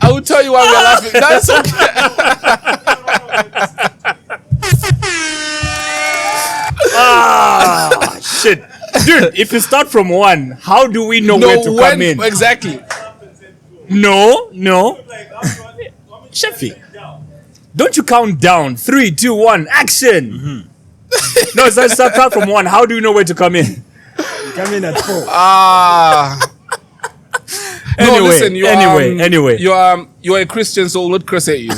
I will tell you why we're laughing. That's okay. Shit. Dude, if you start from 1, how do we know where to come in? Exactly. No. Sheffy. Don't you count down. 3, 2, 1, action. Mm-hmm. No, it's start count from 1. How do you know where to come in? Come in at 4. Anyway. You're a Christian, so we'll not curse at you.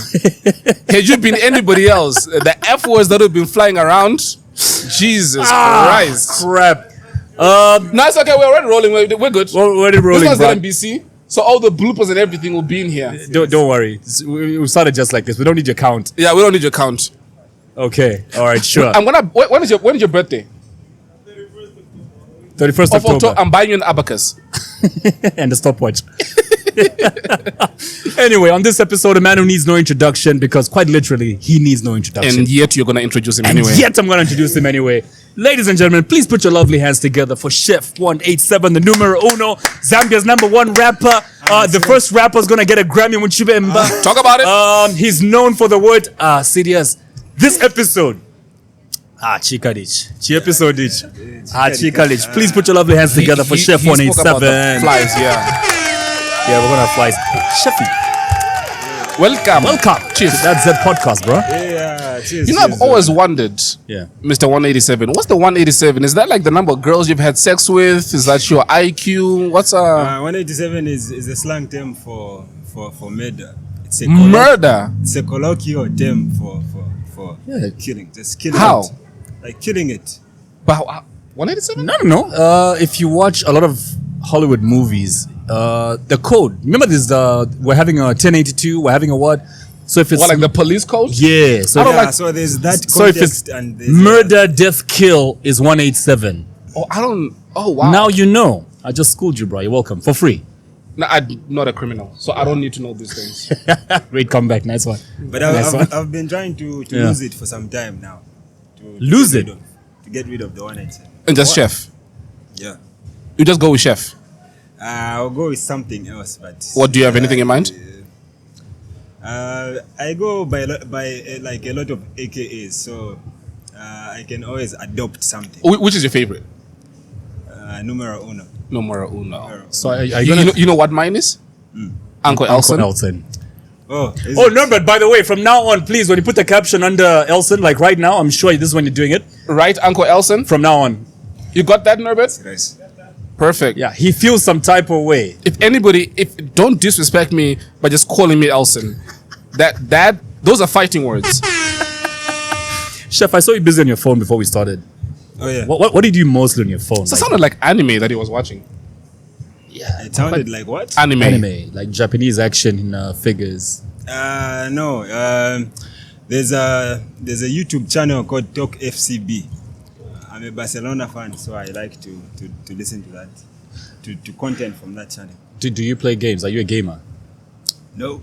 Had you been anybody else, the F words that have been flying around, Jesus Christ. Crap. No, it's okay. We're already rolling. We're good. We're already rolling, this one's NBC, so all the bloopers and everything will be in here. Don't worry. We started just like this. We don't need your count. Yeah, we don't need your count. Okay. All right. Sure. When is your birthday? 31st of October. I'm buying you an abacus. And a stopwatch. Anyway, on this episode, a man who needs no introduction, because quite literally, he needs no introduction. And yet you're going to introduce him and anyway. yet I'm going to introduce him anyway. Ladies and gentlemen, please put your lovely hands together for Chef 187, the numero uno, Zambia's #1 rapper. The first rapper is going to get a Grammy with Chibemba. Talk about it. He's known for the word serious. This episode, Chika Dich. Chi episode Dich. Chika Dich. Please put your lovely hands together for Chef he spoke about the 187. flies, yeah. Yeah, we're gonna have flies. Chefy, welcome. Chief. To that Z podcast, bro. Yeah, cheers. You know, I've always wondered, Yeah. Mr. 187. What's the 187? Is that like the number of girls you've had sex with? Is that your IQ? What's 187 is a slang term for murder. It's a murder? It's a colloquial term for Yeah. killing. Just killing How? it. Like killing it. But 187? No. If you watch a lot of Hollywood movies, the code. Remember this? We're having a 1082. We're having a what? So if it's What, like the police code? yeah. So I don't Yeah, like- so there's that so if it's context and there's murder, death, kill is 187. Oh, I don't. Oh, wow. Now you know. I just schooled you, bro. You're welcome for free. No, I'm not a criminal, so I don't need to know these things. Great comeback. Nice one. But Nice one. I've been trying to Yeah. lose it for some time now. To Lose get it? rid of- to get rid of the 187. And just chef. Yeah. You just go with chef. I'll go with something else, but What, do you have anything in mind? I go by like a lot of AKAs, so I can always adopt something. Which is your favorite? Numero uno. Numero uno. So are you You gonna know what mine is? Uncle Elson. Uncle Elson? Oh, is Oh it? no, but by the way, from now on, please, when you put the caption under Elson, like right now, I'm sure this is when you're doing it. Right, Uncle Elson? From now on, You got that, Norbert? Nice. Perfect. yeah, he feels some type of way. If anybody, don't disrespect me by just calling me Elson. Those are fighting words. Chef, I saw you busy on your phone before we started. Oh yeah. What did you do mostly on your phone? So it sounded like anime that he was watching. It sounded like what? Anime. like Japanese action figures. No. There's a YouTube channel called Talk FCB. I'm a Barcelona fan, so I like to listen to that, to content from that channel. Do you play games? Are you a gamer? No.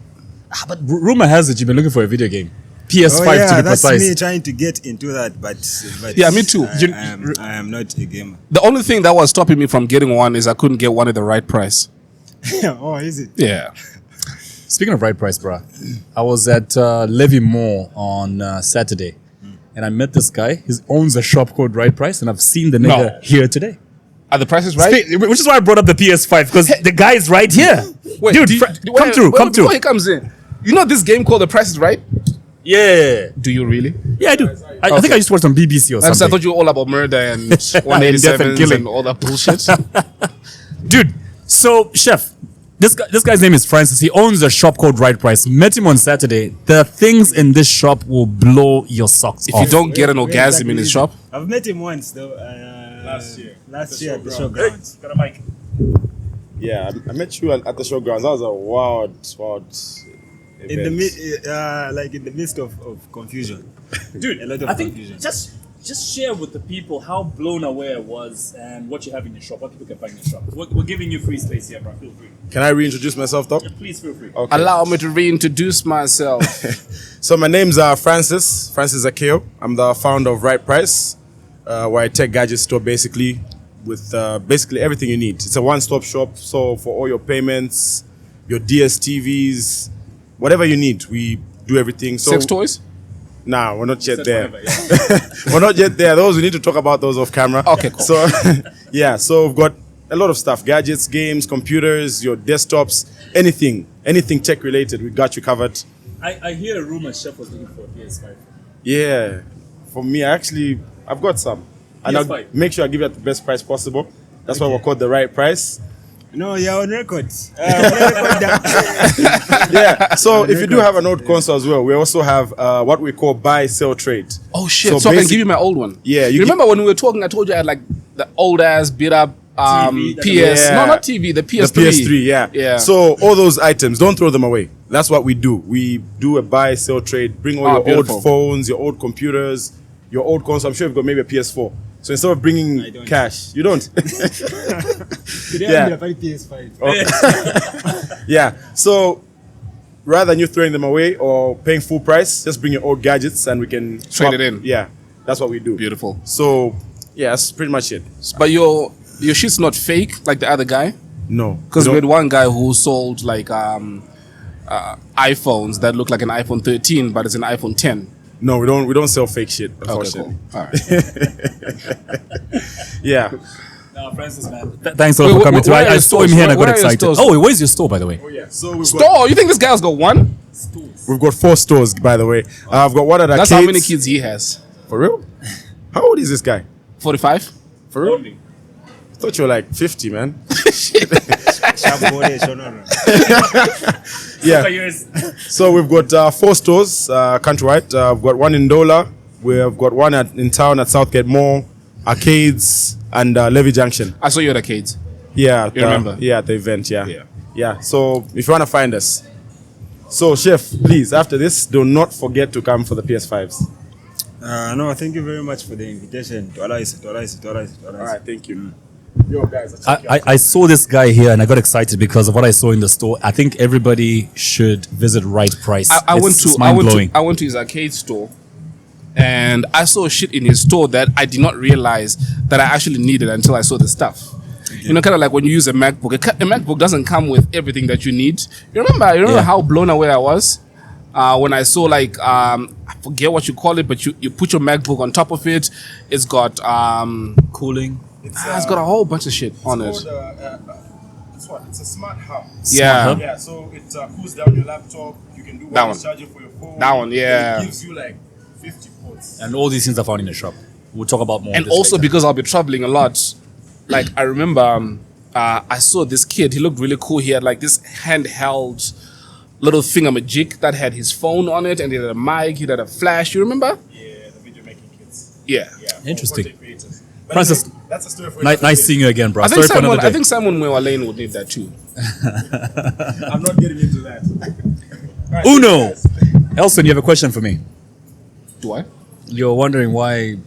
But rumor has it you've been looking for a video game. PS5 Oh yeah, to be that's precise. me trying to get into that, but Yeah, me too. I am not a gamer. The only thing that was stopping me from getting one is I couldn't get one at the right price. Oh, is it? Yeah. Speaking of right price, bruh, I was at Levy Mall on Saturday, and I met this guy. He owns a shop called Right Price, and I've seen the nigga No. here today. Are the prices right? Which is why I brought up the PS5, because the guy is right here. Dude, come through. Before he comes in, you know this game called The Price is Right? Yeah. Do you really? Yeah, I do. I think I used to watch on BBC or I something. thought you were all about murder and death and 187s killing. and all that bullshit. Dude, so chef, this guy's name is Francis. He owns a shop called Right Price. Met him on Saturday. The things in this shop will blow your socks If off. you don't get an Where orgasm exactly in his is shop, it? I've met him once though. Last year at the showgrounds. Got a mic. Yeah, I met you at the showgrounds. That was a wild event. In the like in the midst of confusion. Dude, A lot of I think confusion. just share with the people how blown away I was and what you have in your shop, what people can find in your shop. We're giving you free space here, bro. Feel free. Can I reintroduce myself, though? Please feel free. Okay. allow me to reintroduce myself. So my name's Francis Akeo. I'm the founder of Right Price, where I tech gadget store basically with basically everything you need. It's a one-stop shop. So for all your payments, your DSTVs, whatever you need, we do everything. So Sex toys? Nah, we're not yet there. Whatever, yeah. We're not yet there. Those we need to talk about those off camera. Okay, cool. So yeah, so we've got a lot of stuff: gadgets, games, computers, your desktops, anything tech related. We got you covered. I hear a rumor Chef was looking for a PS5. Yeah, for me, I've got some, and I'll PS5. make sure I give you at the best price possible. That's why we're called the Right Price. No, you're on record. Record that. Yeah. So if you do have an old console as well, we also have what we call buy, sell, trade. Oh shit! So I can give you my old one. Yeah, You remember when we were talking? I told you I had like the old ass beat up TV, PS. Yeah. No, not TV. The PS3. The PS3, yeah. Yeah. So all those items, don't throw them away. That's what we do. We do a buy, sell, trade. Bring all your beautiful. old phones, your old computers, your old console. I'm sure you've got maybe a PS4. So instead of bringing I don't. cash, you don't. Today Yeah. I'm gonna find PS5. Yeah. So rather than you throwing them away or paying full price, just bring your old gadgets and we can swap. it in. Yeah. That's what we do. Beautiful. So yeah, that's pretty much it. But your shit's not fake like the other guy. No. Because we we had don't- one guy who sold like iPhones that look like an iPhone 13, but it's an iPhone 10. No, we don't sell fake shit, Okay, cool. unfortunately. All right. Yeah. Francis, man. Thanks a lot for Wait, coming through. where are I your saw him stores? here and I Where got are your excited. stores? Oh, wait, where's your store, by the way? So we've got Store? You think this guy's got one? we've got 4 stores, by the way. I've got one at That's Arcades. how many kids he has. For real? How old is this guy? 45? For real? I thought you were like 50, man. Yeah. So we've got 4 stores countrywide. We've got one in Dola. We've got one in town at Southgate Mall, Arcades, and Levy Junction. I saw you at Arcades. Yeah. You remember? Yeah, at the event, yeah. Yeah. Yeah, so if you want to find us. So, Chef, please, after this, do not forget to come for the PS5s. No, thank you very much for the invitation. All right, thank you. Yo, guys, I'll check you out. I saw this guy here and I got excited because of what I saw in the store. I think everybody should visit Right Price. I went It's mind-blowing. to his arcade store, and I saw shit in his store that I did not realize that I actually needed until I saw the stuff. You know, kind of like when you use a MacBook. A MacBook doesn't come with everything that you need. You remember Yeah. how blown away I was when I saw I forget what you call it, but you put your MacBook on top of it. It's got Cooling. it's got a whole bunch of shit on it. It's a smart hub. Yeah. hub? Yeah, so it cools down your laptop. You can do That wireless one. charging for your phone. That one, yeah. It gives you like 50 ports. And all these things are found in the shop. We'll talk about more. And of this also later. because I'll be traveling a lot. Like I remember I saw this kid, he looked really cool. He had like this handheld little thingamajig that had his phone on it, and he had a mic, he had a flash. You remember? Yeah, the video making kids. Yeah. Interesting. Content creators. But Francis, anyway, that's a story for nice another day. seeing you again, bro. I Sorry for another day. think Simon Mwalane would need that too. I'm not getting into that. All right, Uno! guys. Elson, you have a question for me. Do I? You're wondering why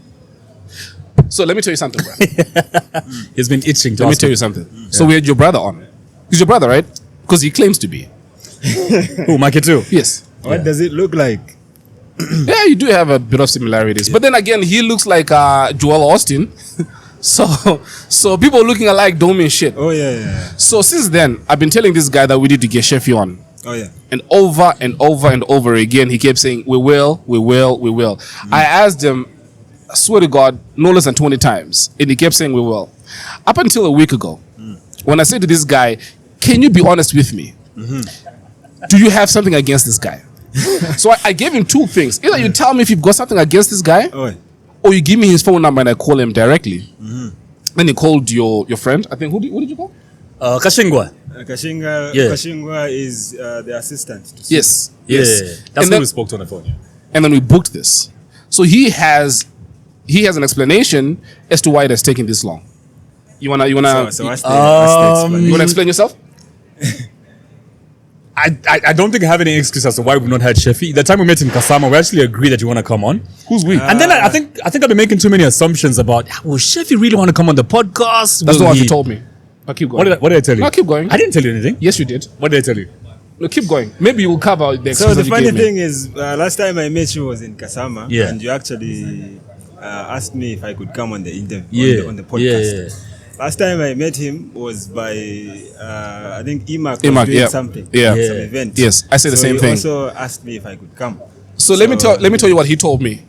So let me tell you something, bro. he's been itching to Let me ask tell me. you something. So we had your brother on. He's your brother, right? Because he claims to be. Who, Mikey too? Yes. What does it look like? Yeah, you do have a bit of similarities. But then again, he looks like Joel Austin. so people looking alike don't mean shit. Oh yeah. So since then, I've been telling this guy that we need to get Sheffy on. Oh yeah. And over again, he kept saying, we will. I asked him, I swear to God, no less than 20 times. And he kept saying, we will. Up until a week ago, when I said to this guy, can you be honest with me? Do you have something against this guy? So I gave him 2 things. Either you tell me if you've got something against this guy, Oh. or you give me his phone number and I call him directly. Then he called your friend. I think, what did you call? Kashingwa. Kashinga. Yeah. Kashingwa is the assistant. To Yes. Yeah. Yes. That's And who then- we spoke to on the phone. Yeah. And then we booked this. So he has an explanation as to why it has taken this long. You wanna So what's the explanation? you wanna explain yourself? I don't think I have any excuse as to why we've not had Sheffy. The time we met in Kasama, we actually agreed that you want to come on. Who's we? And then I think I've been making too many assumptions about, will Sheffy really want to come on the podcast? That's Will not what he- you told me. I'll keep going. What did I tell you? No, keep going. I didn't tell you anything. Yes, you did. What did I tell you? No, keep going. Maybe you will cover the So excuse the that you funny gave me. thing is, last time I met you was in Kasama, Yeah. and you actually asked me if I could come on the interview Yeah. on the podcast. Yeah. Last time I met him was by I think Imak was Imak, doing yeah. something, Yeah. some Yeah. event. Yes, I said the So same he thing. Also asked me if I could come. So let me tell you what he told me.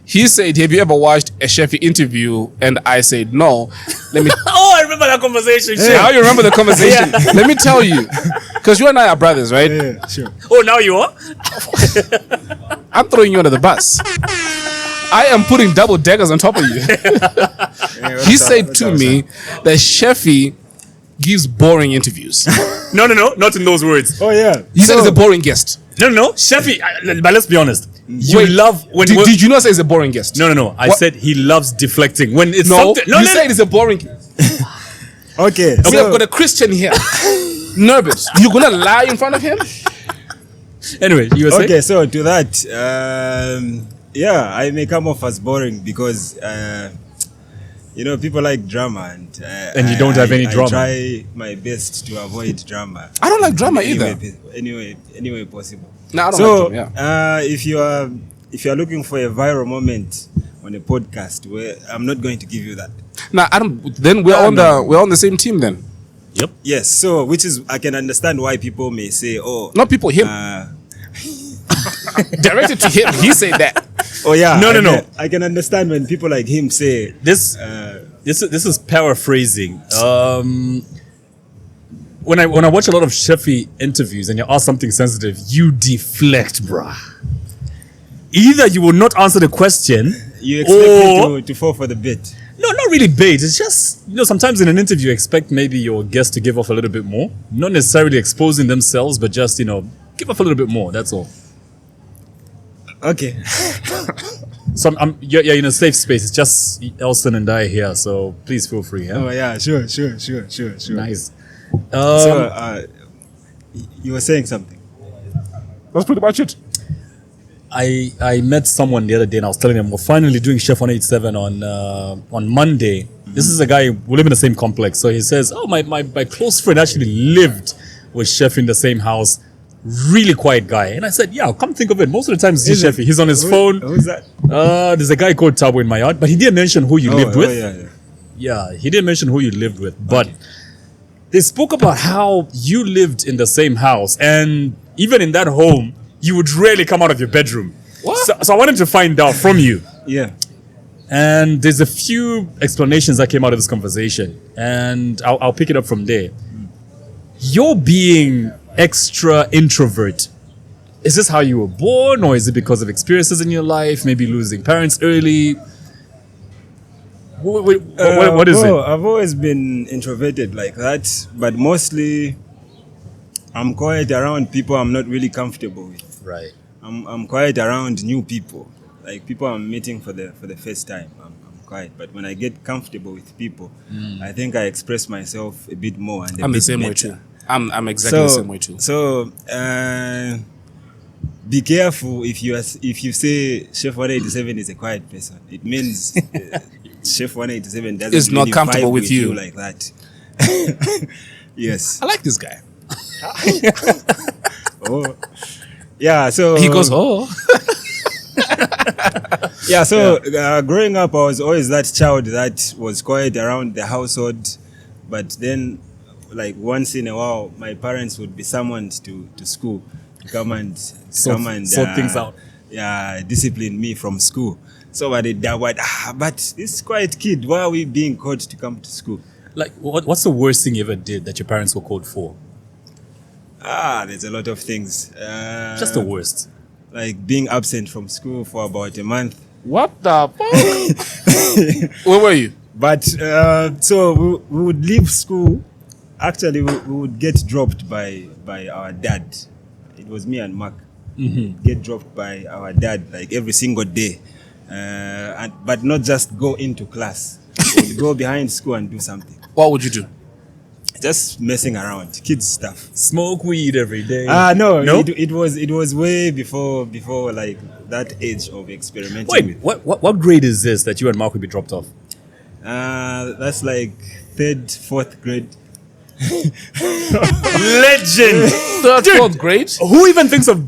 He said, "Have you ever watched a Sheffy interview?" And I said, "No." Let me. Oh, I remember that conversation. How you remember the conversation? Let me tell you, because you and I are brothers, right? Yeah, sure. Oh, now you are? I'm throwing you under the bus. I am putting double deckers on top of you. He said to me that Sheffy gives boring interviews. No, not in those words. Oh yeah. He said he's a boring guest. No, Sheffy, but let's be honest. You Wait, love when Did you not say he's a boring guest? No. I What? said he loves deflecting. When it's No, something. you said he's a boring. Okay. We have got a Christian here. Nervous. You're gonna lie in front of him? Anyway, you were saying? Okay, so to that, yeah, I may come off as boring because people like drama, and you don't have any drama. I try my best to avoid drama. I don't like drama either. Anyway possible. No, I don't So, like drama. Yeah. if you are looking for a viral moment on a podcast, where I'm not going to give you that. Now I don't. Then we're on the same team then. Yep. Yes, so which is I can understand why people may say, oh, Not people. Him. uh, Directed to him. He said that. Oh yeah. No. I can understand when people like him say This is paraphrasing. When I watch a lot of Sheffy interviews and you ask something sensitive, you deflect, bruh. Either you will not answer the question, you expect me to fall for the bit. no, not really bait. It's just, sometimes in an interview you expect maybe your guest to give off a little bit more, not necessarily exposing themselves, but just give off a little bit more. That's all. Okay. So you're in a safe space. It's just Elson and I here, so please feel free. Yeah? Oh yeah, sure. Nice. So you were saying something. That's pretty much it. I met someone the other day and I was telling them we're finally doing Chef 187 on Monday. Mm-hmm. This is a guy we live in the same complex. So he says, oh, my close friend actually lived with Chef in the same house. Really quiet guy. And I said, yeah, come think of it. Most of the time it's Chef. He's on his phone. Who's that? There's a guy called Tabo in my yard, but he didn't mention who you lived with. Yeah. Yeah, he didn't mention who you lived with. But they spoke about how you lived in the same house. And even in that home, you would rarely come out of your bedroom. What? So I wanted to find out from you. Yeah. And there's a few explanations that came out of this conversation. And I'll pick it up from there. You're being extra introvert. Is this how you were born? Or is it because of experiences in your life? Maybe losing parents early? What is it? I've always been introverted like that. But mostly, I'm quiet around people I'm not really comfortable with. Right. I'm quiet around new people, like people I'm meeting for the first time. I'm quiet, but when I get comfortable with people, I think I express myself a bit more. And I'm the same way too. I'm exactly the same way too. So be careful if you say Chef 187 is a quiet person. It means Chef 187 doesn't is not really comfortable vibe with you like that. Yes. I like this guy. Oh. Yeah, so He goes, oh. Yeah, so growing up, I was always that child that was quiet around the household, but then, like once in a while, my parents would be summoned to school to come and sort things out. Yeah, discipline me from school. So but this quiet kid, why are we being called to come to school? Like, what's the worst thing you ever did that your parents were called for? There's a lot of things. Just the worst. Like being absent from school for about a month. What the fuck? Where were you? But so we would leave school. Actually, we would get dropped by our dad. It was me and Mark. Mm-hmm. Get dropped by our dad like every single day. But not just go into class. We'd go behind school and do something. What would you do? Just messing around, kids stuff. Smoke weed every day. No. It was way before like that age of experimenting. Wait, what grade is this that you and Mark would be dropped off? That's like 3rd, 4th grade. Legend. 3rd, 4th grade? Who even thinks of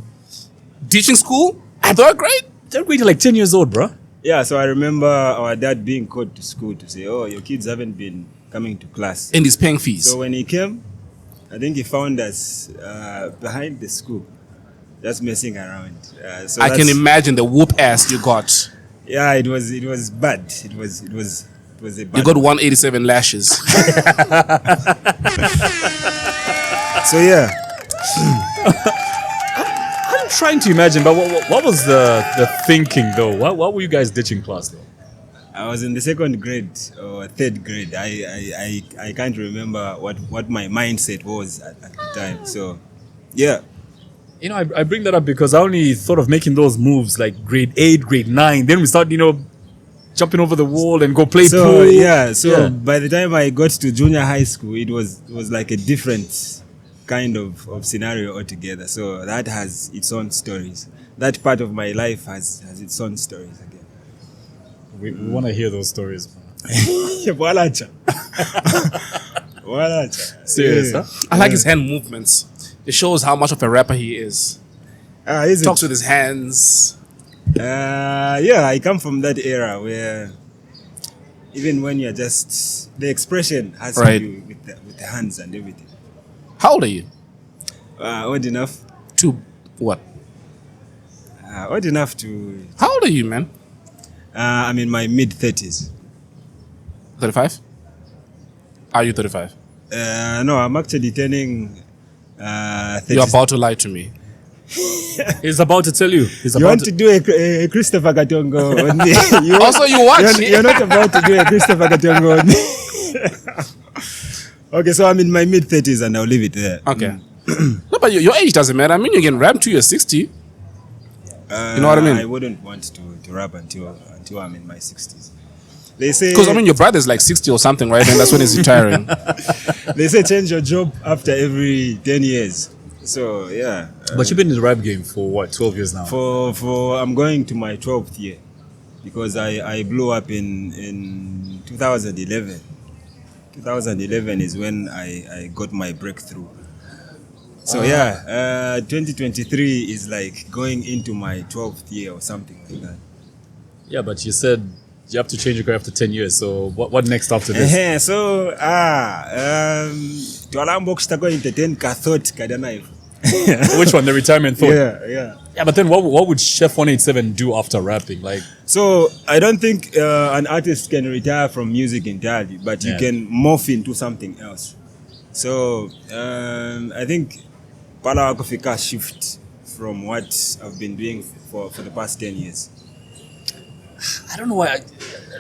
Teaching school? 3rd grade? 3rd grade? You're like 10 years old, bro. Yeah, so I remember our dad being called to school to say, "Oh, your kids haven't been coming to class." And he's paying fees. So when he came, I think he found us behind the school, just messing around. So I can imagine the whoop ass you got. Yeah, it was bad. It was a bad. You got 187 lashes. So yeah. I'm trying to imagine, but what was the thinking though? Why were you guys ditching class though? I was in the 2nd grade or 3rd grade. I can't remember what my mindset was at the time. So, yeah. You know, I bring that up because I only thought of making those moves like grade 8, grade 9. Then we start, jumping over the wall and go play pool. Yeah. So by the time I got to junior high school, it was like a different kind of scenario altogether. So that has its own stories. That part of my life has its own stories again. We want to hear those stories. Walacha. Serious, huh? I like his hand movements. It shows how much of a rapper he is. Is Talks with his hands. I come from that era where even when you're just the expression has to do with the hands and everything. How old are you? Old enough. To what? Old enough to. How old are you, man? I'm in my mid 30s. 35? Are you 35? No, I'm actually turning. 30. You're about to lie to me. He's about to tell you. He's You about want to do a Christopher Katongo on me. Also, you watch. You're not about to do a Christopher Katongo on me. Okay, so I'm in my mid 30s and I'll leave it there. Okay. No, but your age doesn't matter. I mean, you can rap till you're 60. You know what I mean? I wouldn't want to rap until I'm in my 60s. They say Because, I mean, your brother's like 60 or something, right? And that's when he's retiring. they say change your job after every 10 years. So yeah. But you've been in the rap game for what, 12 years now? For I'm going to my 12th year because I blew up in 2011. 2011 is when I got my breakthrough. So 2023 is like going into my 12th year or something like that. Yeah, but you said you have to change your career after 10 years. So what next after this? So Tualambo kutako entertain kathot kadana. Which one? The retirement thought? Yeah. Yeah, but then what would Chef 187 do after rapping? Like, So I don't think an artist can retire from music entirely, but you Yeah. can morph into something else. So I think Pala Wakofika shift from what I've been doing for the past 10 years. I don't know why.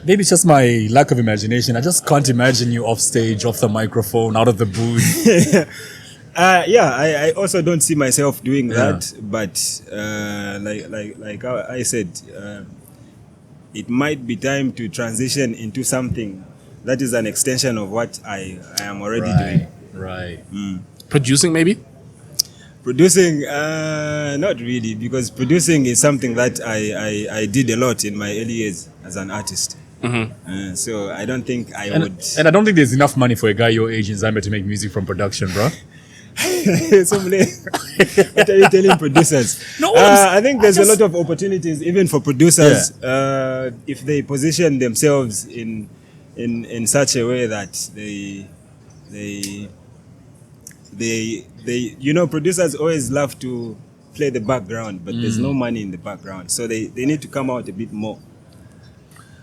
Maybe it's just my lack of imagination. I just can't imagine you off stage, off the microphone, out of the booth. I also don't see myself doing Yeah. that, but like I said, it might be time to transition into something that is an extension of what I am already doing. Right. Producing, maybe? Producing, not really, because producing is something that I did a lot in my early years as an artist. So I don't think I would. And I don't think there's enough money for a guy your age in Zambia to make music from production, bro. What are you telling producers? No, I think there's a lot of opportunities even for producers if they position themselves in such a way that they producers always love to play the background, but there's no money in the background, so they need to come out a bit more.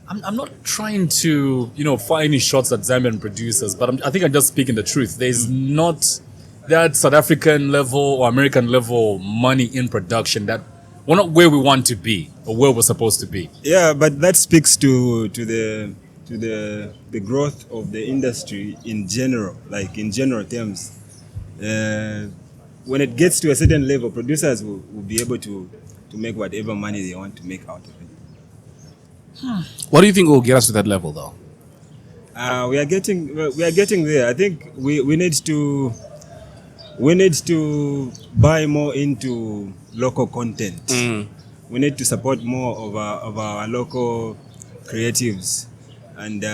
I'm not trying to, fire any shots at Zambian producers, but I think I'm just speaking the truth. There's not that South African level or American level money in production that we're not where we want to be or where we're supposed to be. Yeah, but that speaks to the growth of the industry in general, like in general terms. When it gets to a certain level, producers will be able to make whatever money they want to make out of it. What do you think will get us to that level, though? We are getting there. I think we need to buy more into local content. We need to support more of our local creatives, and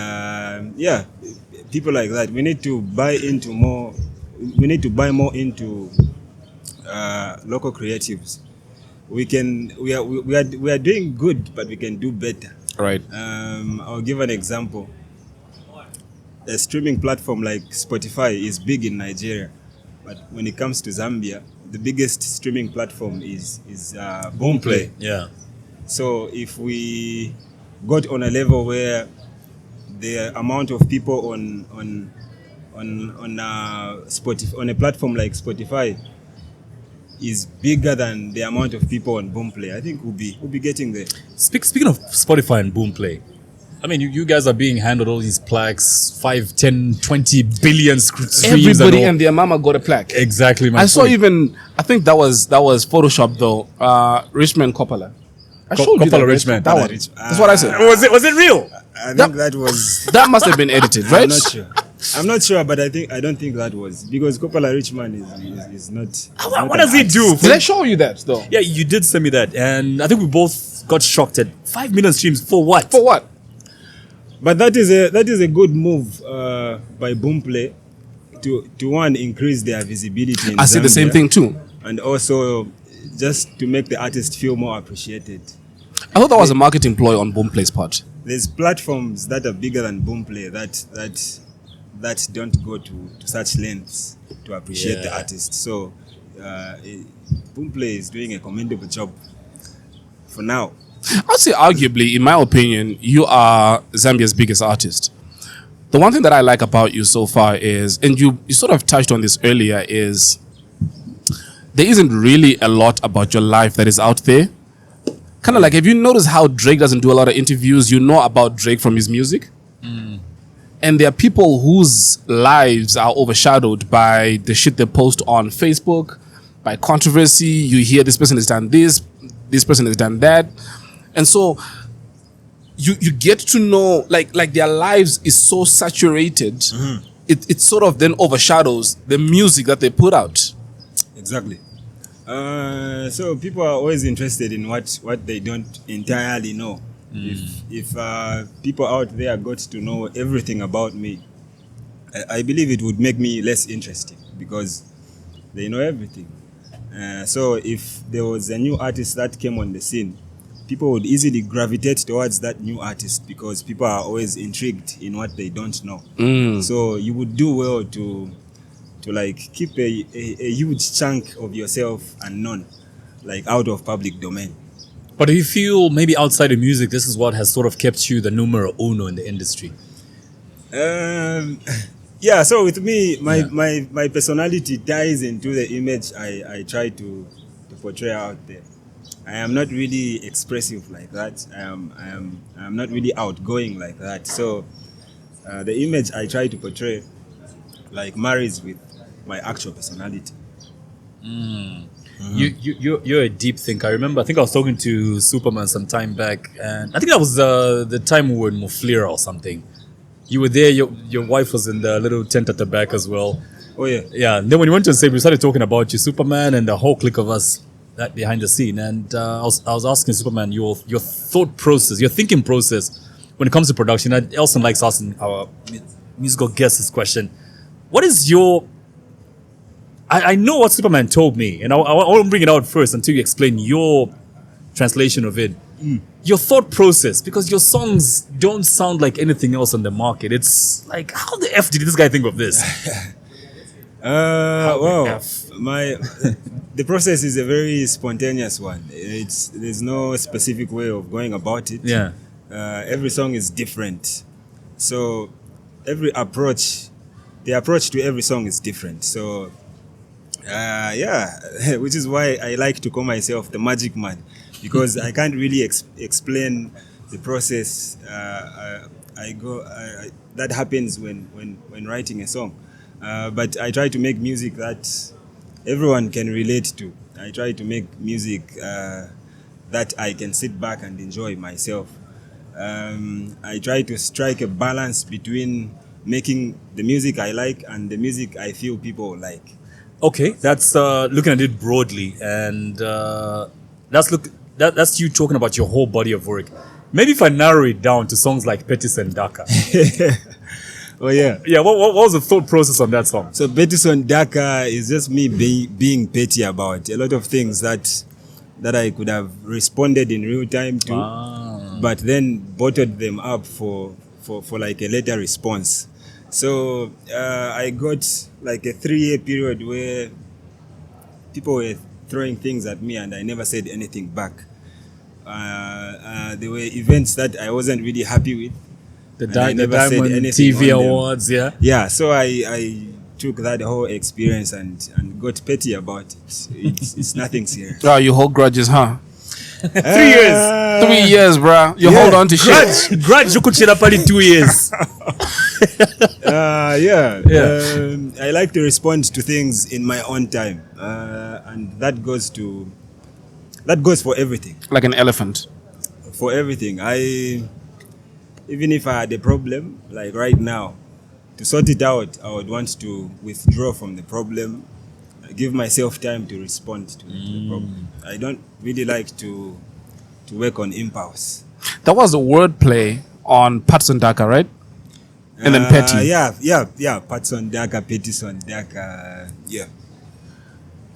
people like that. We need to buy more into local creatives. We are doing good, but we can do better. Right. I'll give an example. A streaming platform like Spotify is big in Nigeria, but when it comes to Zambia, the biggest streaming platform is Boomplay. Yeah. So if we got on a level where the amount of people on Spotify, on a platform like Spotify, is bigger than the amount of people on Boomplay, I think we'll be getting there. Speaking of Spotify and Boomplay, I mean, you guys are being handed all these plaques, 5, 10, 20 billion streams. Everybody and their mama got a plaque. Exactly, man. I saw even, I think that was Photoshop though. Richmond Coppola. I showed you that. Coppola Richmond. That one. That's what I said. Was it real? I think that was. That must have been edited, right? I'm not sure, but I don't think that was, because Coppola Richman is not. What does he do? Did I show you that though? Yeah, you did send me that, and I think we both got shocked at 5 million streams for what? For what? But that is a good move by Boomplay to one, increase their visibility in I see the same Zambia, thing too. and also just to make the artist feel more appreciated. I thought that was a marketing ploy on Boomplay's part. There's platforms that are bigger than Boomplay that don't go to such lengths to appreciate the artist. So Boomplay is doing a commendable job. for now. I'd say, arguably, in my opinion, you are Zambia's biggest artist. The one thing that I like about you so far is, and you sort of touched on this earlier, is there isn't really a lot about your life that is out there. Kind of like, have you noticed how Drake doesn't do a lot of interviews? You know about Drake from his music. And there are people whose lives are overshadowed by the shit they post on Facebook, by controversy. You hear this person has done this person has done that. And so you get to know, like their lives is so saturated, it sort of then overshadows the music that they put out. Exactly. So people are always interested in what they don't entirely know. If people out there got to know everything about me, I believe it would make me less interesting because they know everything. So if there was a new artist that came on the scene, people would easily gravitate towards that new artist because people are always intrigued in what they don't know. So you would do well to like keep a huge chunk of yourself unknown, like out of public domain. But do you feel maybe outside of music, this is what has sort of kept you the numero uno in the industry? Yeah, so with me, my personality ties into the image I try to portray out there. I am not really expressive like that. I am not really outgoing like that. So the image I try to portray like marries with my actual personality. You're a deep thinker. I remember, I think I was talking to Superman some time back, and I think that was the time we were in Muflira or something. You were there, your wife was in the little tent at the back as well. Oh yeah. Yeah, and then when you went to say, we started talking about you, Superman, and the whole clique of us that behind the scene. And I was asking Superman your thought process, your thinking process when it comes to production. Elson likes asking our musical guests this question. What is your... I know what Superman told me, and I won't bring it out first until you explain your translation of it. Your thought process, because your songs don't sound like anything else on the market. It's like, how the F did this guy think of this? Well, the process is a very spontaneous one. There's no specific way of going about it. Yeah. Every song is different, so the approach to every song is different. So which is why I like to call myself the magic man, because I can't really explain the process that happens when writing a song. But I try to make music that everyone can relate to. I try to make music that I can sit back and enjoy myself. I try to strike a balance between making the music I like and the music I feel people like. Okay, that's looking at it broadly, and that's you talking about your whole body of work. Maybe if I narrow it down to songs like Petis and Daka. Oh yeah. Yeah, what was the thought process on that song? So Petis and Daka is just me being petty about a lot of things that I could have responded in real time to, but then bottled them up for like a later response. So I got like a 3-year period where people were throwing things at me and I never said anything back. There were events that I wasn't really happy with. The Diamond TV Awards, yeah? Yeah, so I took that whole experience and got petty about it. It's nothing serious. Oh, you hold grudges, huh? 3 years. 3 years, bro. You hold on to shit. Grudge, you could shit up only 2 years. I like to respond to things in my own time, and that goes for everything. Like an elephant. For everything. Even if I had a problem, like right now, to sort it out, I would want to withdraw from the problem, give myself time to respond to the problem. I don't really like to work on impulse. That was a wordplay on Patson Daka, right? And then Petty. Yeah. Patson Daka, Pettison Daka, yeah.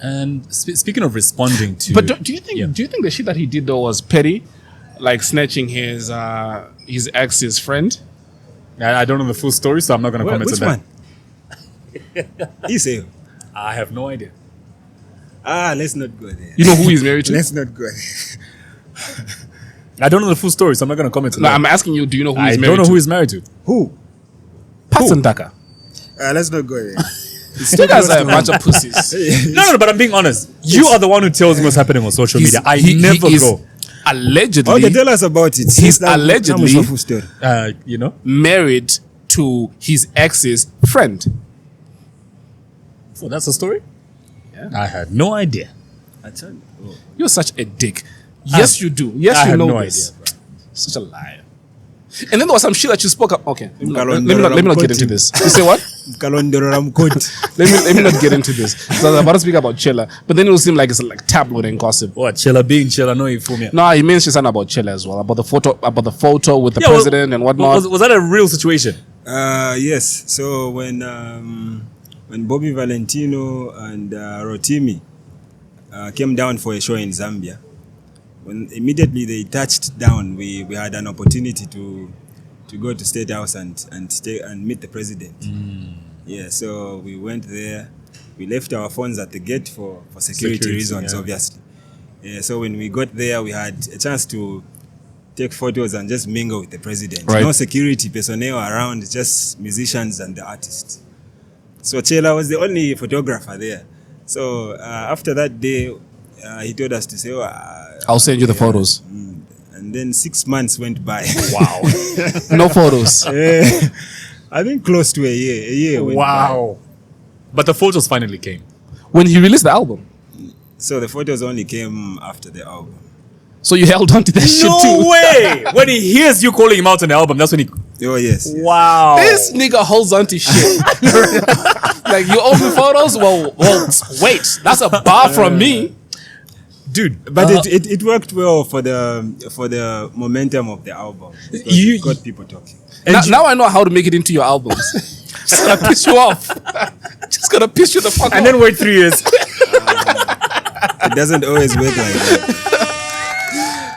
And speaking of responding to... But do you think the shit that he did though was petty? Like snatching his ex's friend? I don't know the full story, so I'm not going to comment on that. Which one? You say? I have no idea. Let's not go there. You know who he's married to? Let's not go there. I don't know the full story, so I'm not going to comment on No, that. I'm asking you, do you know who I he's don't married know to? who he's married to. Who? Patson Daka. Let's not go there. You guys are a bunch of pussies. No, but I'm being honest. You are the one who tells me what's happening on social media. I never is go. Allegedly, Okay, tell us about it. He's That- allegedly- that was a full story. You know? married to his ex's friend. So that's the story? Yeah. I had no idea. You're such a dick. Yes, you do. Yes, I you had know no this. idea, bro. Such a liar. And then there was some shit that you spoke up. Okay, let me Mkalondolo not get Ramkoti. into this. You say what? Mkalondolo Ramkoti. Let me not get into this. So I was about to speak about Chela, but then it will seem like it's like tabloid and gossip. What? Chilla being Chilla, no, you fool me. No, he mentioned something about Chela as well, about the photo with the president and whatnot. Was that a real situation? Yes. So when Bobby Valentino and Rotimi came down for a show in Zambia, when immediately they touched down, we had an opportunity to go to State House and stay and meet the president. Yeah, so we went there. We left our phones at the gate for security reasons, yeah. obviously. Yeah, so when we got there, we had a chance to take photos and just mingle with the president. Right. No security personnel around, just musicians and the artists. So Chela was the only photographer there. So after that day, he told us to say, I'll send you the photos. and then 6 months went by. Wow. No photos. I think close to a year went by. Wow. But the photos finally came. When he released the album. So the photos only came after the album. So you held on to that shit No too. way! When he hears you calling him out on the album, that's when he... Oh, yes. Wow. This nigga holds on to shit. Like, you owe me photos? Well, wait. That's a bar from me. Dude, But it worked well for the momentum of the album. Because You- it got people talking. Now I know how to make it into your albums. Just gonna piss you off. Just gonna piss you the fuck off. and then wait 3 years. It doesn't always work like that.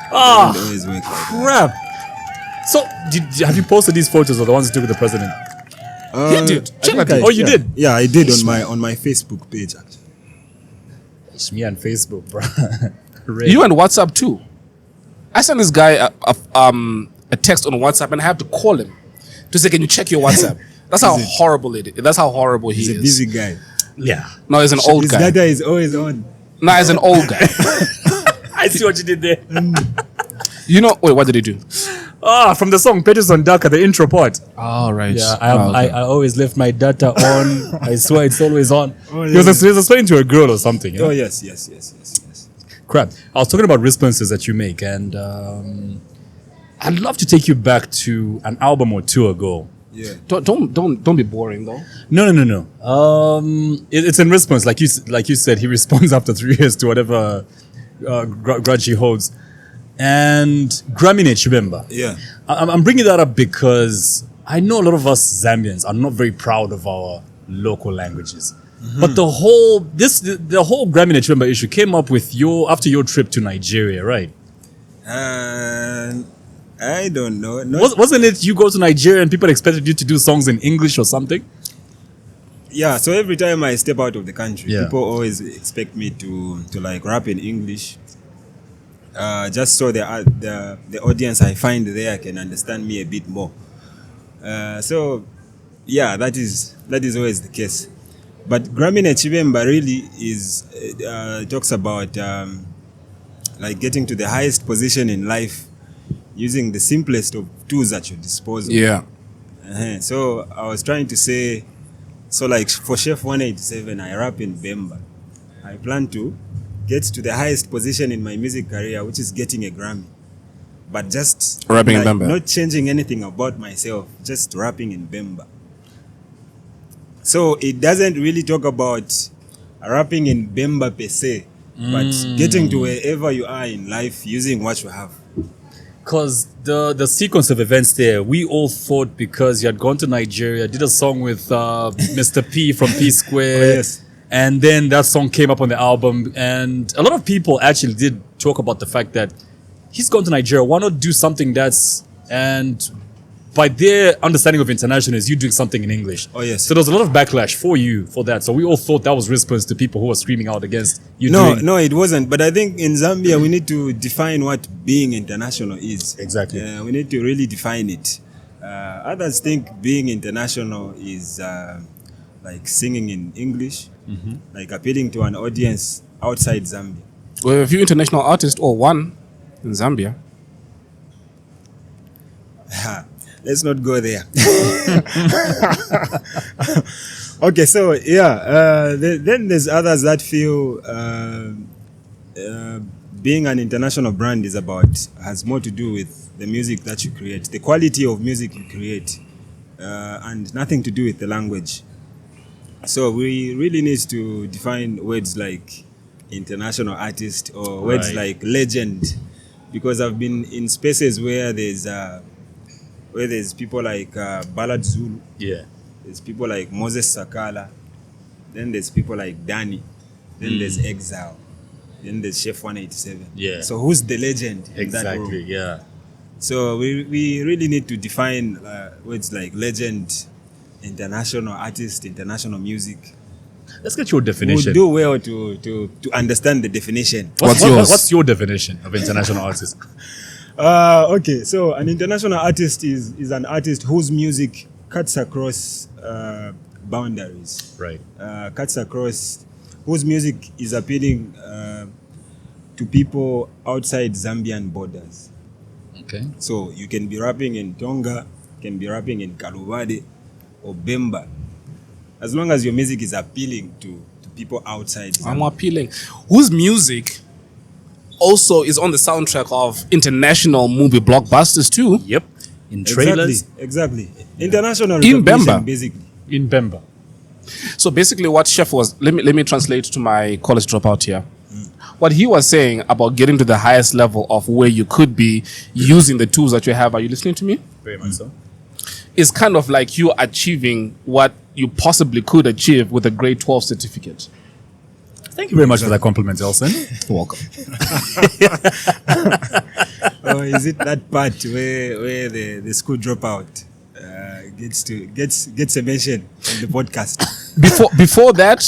It doesn't always work like that. Crap. So, have you posted these photos of the ones you took with the president? Yeah, dude. I think Oh, you did? Yeah, I did on my Facebook page, actually. It's me on Facebook, bro. You and WhatsApp too. I sent this guy a text on WhatsApp and I have to call him to say, can you check your WhatsApp? That's how horrible it is. That's how horrible he He's is. a busy guy. Yeah. No, he's an old His guy. data is always on. No, he's an old guy. I see what you did there. You know, wait, what did he do? From the song Pages on Daka, the intro part. Oh, right. Yeah, I always left my data on. I swear it's always on. Oh, He was explaining to a girl or something. You know? Oh, yes. Crap. I was talking about responses that you make, and I'd love to take you back to an album or two ago. Yeah. Don't be boring though. No. It's in response, like you said, he responds after 3 years to whatever grudge he holds. And Graminage, remember? Yeah. I'm bringing that up because I know a lot of us Zambians are not very proud of our local languages. But the whole Graminage member issue came up with after your trip to Nigeria, right? I don't know. Wasn't it you go to Nigeria and people expected you to do songs in English or something? Yeah, so every time I step out of the country, Yeah. people always expect me to like rap in English. Just so the audience I find there can understand me a bit more. So yeah, that is always the case. But Gramine Chibemba really talks about like getting to the highest position in life using the simplest of tools at your disposal. Yeah. So I was trying to say, so like for Chef 187, I rap in Bemba. I plan to get to the highest position in my music career, which is getting a Grammy. But just Rapping in Bemba. not changing anything about myself, just rapping in Bemba. So it doesn't really talk about rapping in Bemba per se, but getting to wherever you are in life using what you have. Because the sequence of events there, we all thought because you had gone to Nigeria, did a song with Mr. P from P Square. Oh, yes. And then that song came up on the album. And a lot of people actually did talk about the fact that he's gone to Nigeria. Why not do something and by their understanding of international is you doing something in English. Oh, yes. So there was a lot of backlash for you for that. So we all thought that was response to people who were screaming out against you doing. No, it wasn't. But I think in Zambia we need to define what being international is. Exactly. We need to really define it. Others think being international is like singing in English, like appealing to an audience outside Zambia. We have a few international artists, or one in Zambia. Let's not go there. Okay, so then there's others that feel being an international brand has more to do with the music that you create, the quality of music you create, and nothing to do with the language. So we really need to define words like international artist or words like legend, because I've been in spaces where there's people like Ballad Zulu, there's people like Moses Sakala, then there's people like Danny, then there's Exile, then there's Chef 187. Yeah. So who's the legend in that room? Exactly. Yeah. So we really need to define words like legend, international artist, international music. Let's get your We'll definition. do well to understand the definition. What's yours? What's your definition of international artist? Okay, so an international artist is an artist whose music cuts across boundaries. Right. Whose music is appealing to people outside Zambian borders. Okay. So you can be rapping in Tonga, you can be rapping in Kalubade or Bemba. As long as your music is appealing to people outside Zambia. I'm appealing. Whose music also is on the soundtrack of international movie blockbusters too. Yep. In trailers. Exactly. International In recognition, Bemba. basically. In Bemba. So basically what Chef was, let me translate to my college dropout here. What he was saying about getting to the highest level of where you could be using the tools that you have, are you listening to me? Very much so. Is kind of like you achieving what you possibly could achieve with a grade 12 certificate. Thank you very much for that compliment, Elson. Welcome. Or is it that part where the school dropout gets a mention on the podcast? Before that,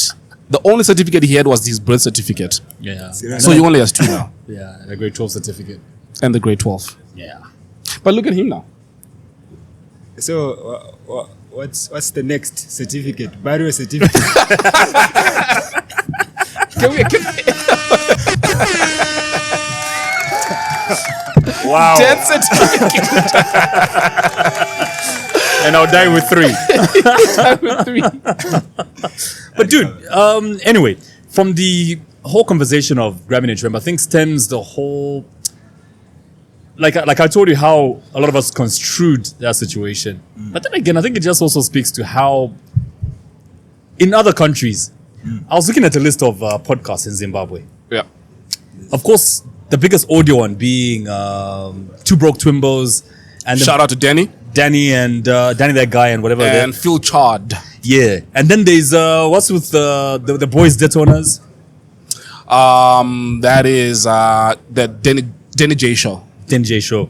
the only certificate he had was his birth certificate. Yeah. So he only has two now. Yeah, the grade 12 certificate. And the grade 12. Yeah. But look at him now. So what's the next certificate? Barrio certificate. Wow. 10 certificate And I'll die with 3. with 3. But dude, anyway, from the whole conversation of grabbing a trim, I think stems the whole, like I told you how a lot of us construed that situation. But then again, I think it just also speaks to how in other countries, I was looking at a list of podcasts in Zimbabwe. Yeah. Of course, the biggest audio one being Two Broke Twimbos and Shout out to Danny Danny and Danny that guy and whatever. and Phil Chard. Yeah. And then there's what's with the boys Detoners? That is the Danny J show. 10J show.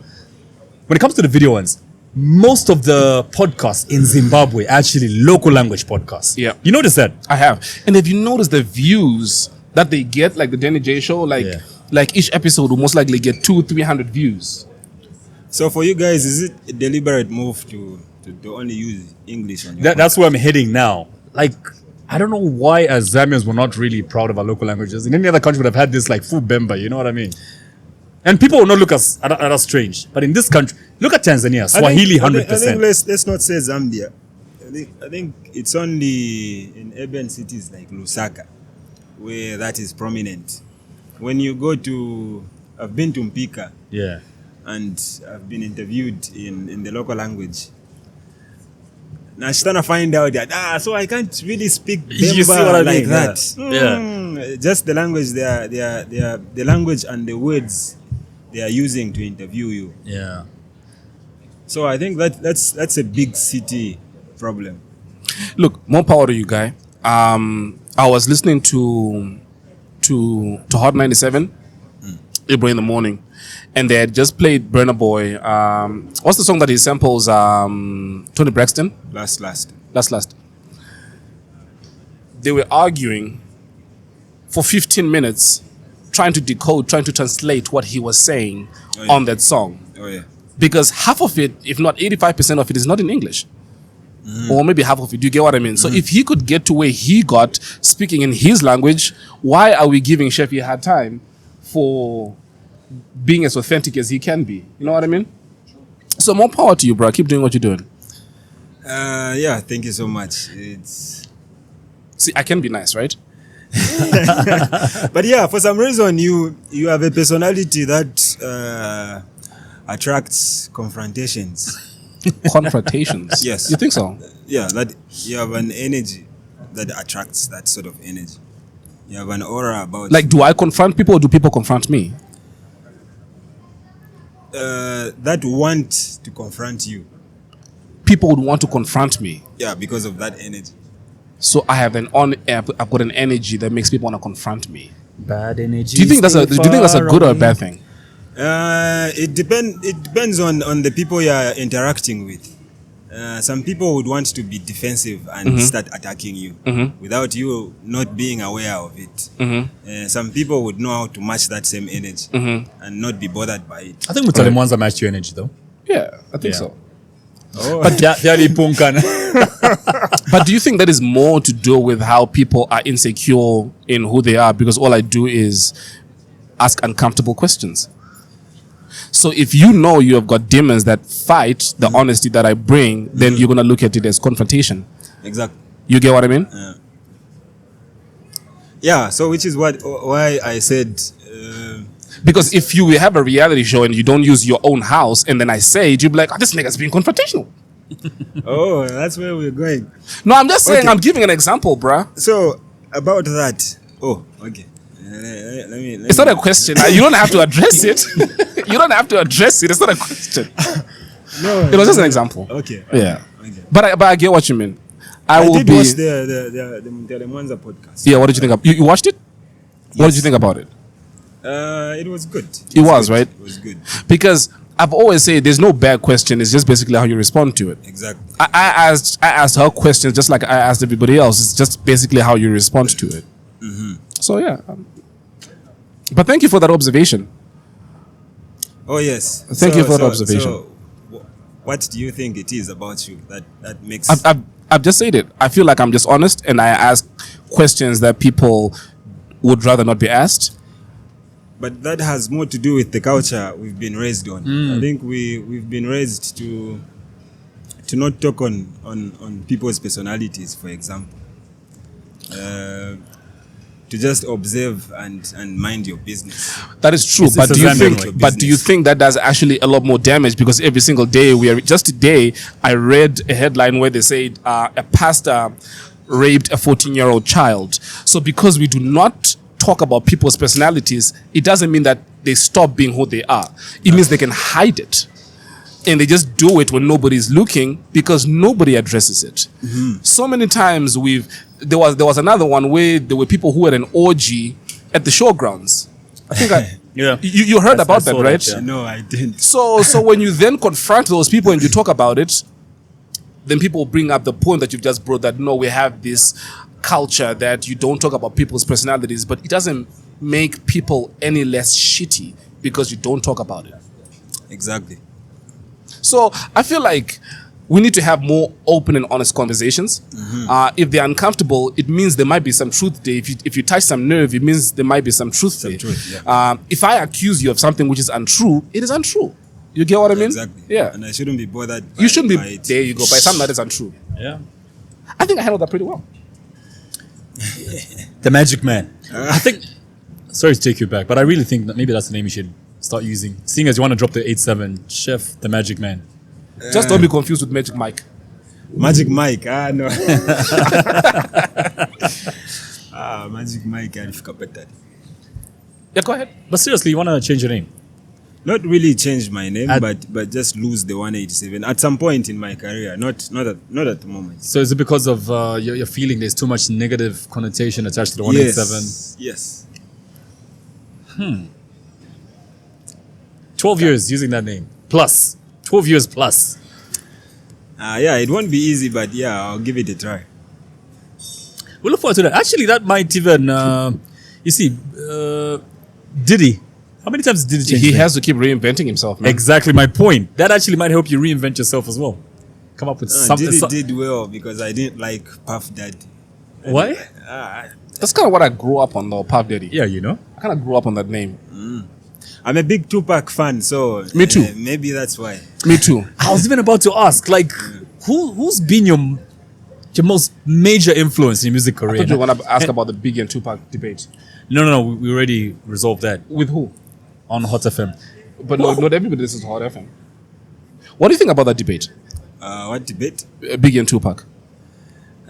When it comes to the video ones, most of the podcasts in Zimbabwe are actually local language podcasts. Yeah. You notice that? I have. And if you notice the views that they get, like the Danny J show, like each episode will most likely get 200-300 views. So for you guys, is it a deliberate move to only use English on your That's where I'm heading now. Like, I don't know why as Zambians we're not really proud of our local languages. In any other country would have had this like full Bemba, you know what I mean? And people will not look at us strange. But in this country, look at Tanzania, Swahili 100%. I think let's not say Zambia. I think it's only in urban cities like Lusaka where that is prominent. When you go to, I've been to Mpika, Yeah. and I've been interviewed in the local language. Now she's trying to find out that so I can't really speak You see Bemba what I like mean? that. Yeah. Just the language the language and the words they are using to interview you. Yeah. So I think That's a big city problem. look, more power to you, guy. I was listening to Hot 97, Ibra in the morning, and they had just played Burna Boy. What's the song that he samples? Tony Braxton. Last. They were arguing for 15 minutes, trying to decode, trying to translate what he was saying on that song. Oh yeah. Because half of it, if not 85% of it, is not in English. Or maybe half of it. Do you get what I mean? So if he could get to where he got, speaking in his language, why are we giving Sheffy a hard time for being as authentic as he can be? You know what I mean? So more power to you, bro. Keep doing what you're doing. Yeah, thank you so much. See, I can be nice, right? But yeah, for some reason you have a personality that attracts confrontations. Confrontations. Yes. You think so? Yeah, that you have an energy that attracts that sort of energy. You have an aura about Like, do I confront people or do people confront me? that want to confront you. People would want to confront me. Yeah, because of that energy. So I have I've got an energy that makes people want to confront me. Bad energy. Do you think that's a good or a bad thing? It depends on the people you are interacting with. Some people would want to be defensive and start attacking you without you not being aware of it. Some people would know how to match that same energy and not be bothered by it. I think Mutale Mwanza matched your energy though. Yeah, I think Yeah. so. Oh, But But do you think that is more to do with how people are insecure in who they are? Because all I do is ask uncomfortable questions. So if you know you have got demons that fight the honesty that I bring, then you're going to look at it as confrontation. exactly. You get what I mean? Yeah, so which is why I said Because if you have a reality show and you don't use your own house, and then I say it, you'll be like, oh, this nigga's being confrontational. oh, that's where we're going. No, I'm just saying, Okay. I'm giving an example, bruh. So about that. Oh, okay. Let me It's not a question. You don't have to address it. You don't have to address it. It's not a question. No, It was just an example. Okay. Yeah. Okay. But I get what you mean. I will did be. watch the Mutale Mwanza podcast. Yeah, what did you think of you watched it? What did you think about it? It was good. It was, right? It was good. Because I've always said there's no bad question. It's just basically how you respond to it. Exactly. I asked her questions just like I asked everybody else. It's just basically how you respond to it. So yeah. But thank you for that observation. Oh yes. Thank you for the observation. So, what do you think it is about you that makes? I've just said it. I feel like I'm just honest, and I ask questions that people would rather not be asked. But that has more to do with the culture we've been raised on. I think we've been raised to not talk on people's personalities, for example. To just observe and mind your business. That is true, It's but a do you dynamic think? But do you think that does actually a lot more damage? Because every single day just today, I read a headline where they said a pastor raped a 14-year-old child. So because we do not talk about people's personalities, it doesn't mean that they stop being who they are. It means they can hide it. And they just do it when nobody's looking because nobody addresses it. So many times there was another one where there were people who had an orgy at the showgrounds. I think Yeah. you heard about that, saw right? that, yeah. No, I didn't. So when you then confront those people and you talk about it, then people bring up the point that you've just brought, that no, we have this culture that you don't talk about people's personalities, but it doesn't make people any less shitty because you don't talk about it. Exactly. So I feel like we need to have more open and honest conversations. If they're uncomfortable, it means there might be some truth there. If you touch some nerve, it means there might be some truth there. truth, yeah. If I accuse you of something which is untrue, it is untrue. You get what I mean? Exactly. Yeah. And I shouldn't be bothered. You shouldn't by be. it. There you go. By something that is untrue. Yeah. I think I handled that pretty well. The Magic Man. I think. Sorry to take you back, but I really think that maybe that's the name you should start using. Seeing as you want to drop the 8-7, Chef, the Magic Man. Just don't be confused with Magic Mike. Magic Mike. No. Magic Mike alifika petali. Yeah, go ahead. But seriously, you want to change your name? Not really change my name, At- but just lose the 187 at some point in my career. Not at the moment. So is it because of your feeling there's too much negative connotation attached to the 187? Yes. 12 years using that name. Plus. 12 years plus. Yeah, it won't be easy, but yeah, I'll give it a try. We look forward to that. Actually, that might even, you see, Diddy. How many times did Diddy change He name? has to keep reinventing himself, man. Exactly my point. That actually might help you reinvent yourself as well. Come up with something. Diddy did well because I didn't like Puff Daddy. Why? That's kind of what I grew up on, though, Puff Daddy. Yeah, you know. I kind of grew up on that name. I'm a big Tupac fan, so Me too. Maybe that's why. Me too. I was even about to ask, like, who's been your most major influence in your music I career? thought you want to ask about the Biggie and Tupac debate. No. We already resolved that With who? on Hot FM. But not everybody listens to Hot FM. What do you think about that debate? What debate? Biggie and Tupac.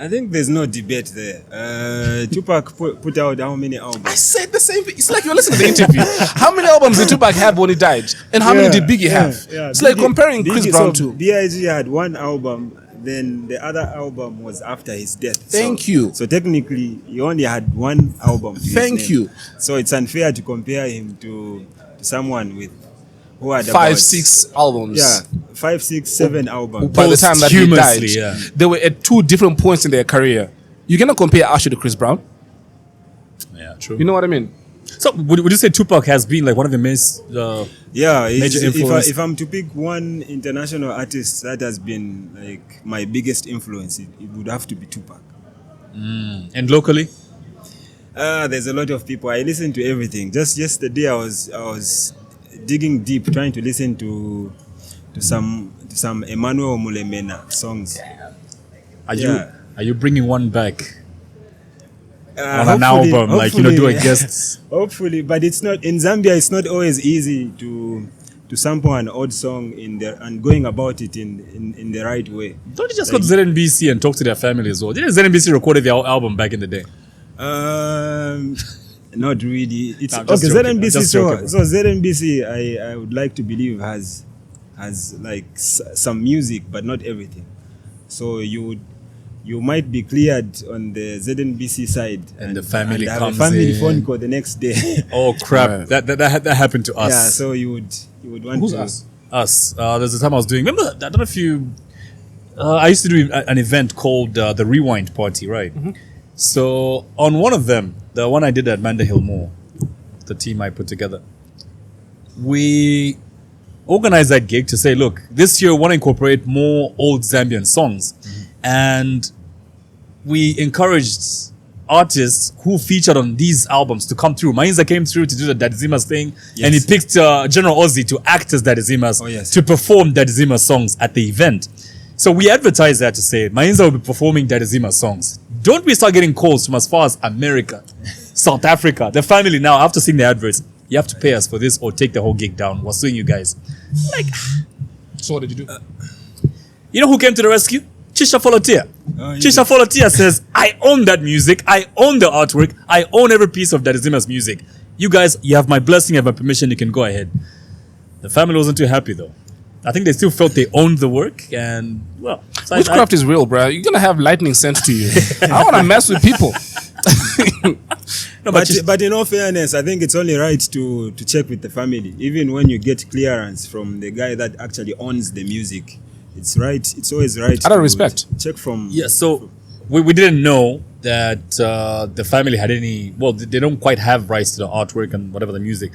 I think there's no debate there. Tupac put out how many I albums? said the same thing. It's like you're listening to the interview. How many albums did Tupac have when he died? And how many did Biggie have? It's like comparing Chris Brown to... B.I.G. had one album, then the other album was after his death. Thank you. So technically, he only had one album. To his Thank name. you. So it's unfair to compare him to someone who had 5, about, 6 albums. Yeah, 5, 6, 7 albums. By the time that he died, Posthumously, yeah. they were at 2 different points in their career. You cannot compare Usher to Chris Brown. Yeah, true. You know what I mean? So would you say Tupac has been like one of the most? Yeah, Major influence. if I'm to pick one international artist that has been like my biggest influence, it would have to be Tupac. And locally? There's a lot of people. I listen to everything. Just yesterday, I was digging deep, trying to listen to some Emmanuel Mulemena songs. Are you bringing one back on an Hopefully- album, like do a hopefully- guest? Hopefully, but it's not in Zambia. It's not always easy to sample an old song and going about it in the right way. Don't you just go to ZNBC and talk to their family as well? Didn't ZNBC recorded their album back in the day? Not really. It's No, I'm okay. just joking. I'm ZNBC. just joking. So ZNBC, I would like to believe has like some music, but not everything. So you might be cleared on the ZNBC side, And the family have comes a family in. phone call the next day. Oh crap! Right. That happened to us. Yeah, so you would want Who's to. us? Us. There's a time I was doing. Remember? I don't know if you. I used to do an event called the Rewind Party, right? So on one of them, the one I did at Manda Hill Mall, the team I put together, we organized that gig to say, look, this year we want to incorporate more old Zambian songs, and we encouraged artists who featured on these albums to come through. Mainza came through to do the Dadizimas thing, and he Yes. picked General Ozzy to act as Dadizimas, Oh, yes. to perform Dadizimas songs at the event. So we advertised that to say, Mainza will be performing Dadizimas songs. Don't we start getting calls from as far as America, South Africa, the family now, after seeing the adverts, you have to pay us for this or take the whole gig down. We're suing you guys. Like, So what did you do? you know who came to the rescue? Chisha Folotia. Oh, he Chisha Folotia says, I own that music. I own the artwork. I own every piece of Dadizima's music. You guys, you have my blessing, you have my permission, you can go ahead. The family wasn't too happy though. I think they still felt they owned the work, and well, so Witchcraft is real, bro. You're gonna have lightning sent to you. I want to mess with people. no, But in all fairness, I think it's only right to check with the family, even when you get clearance from the guy that actually owns the music. It's right. It's always right. Out of to respect. check from. yeah, so we didn't know that the family had any. Well, they don't quite have rights to the artwork and whatever the music.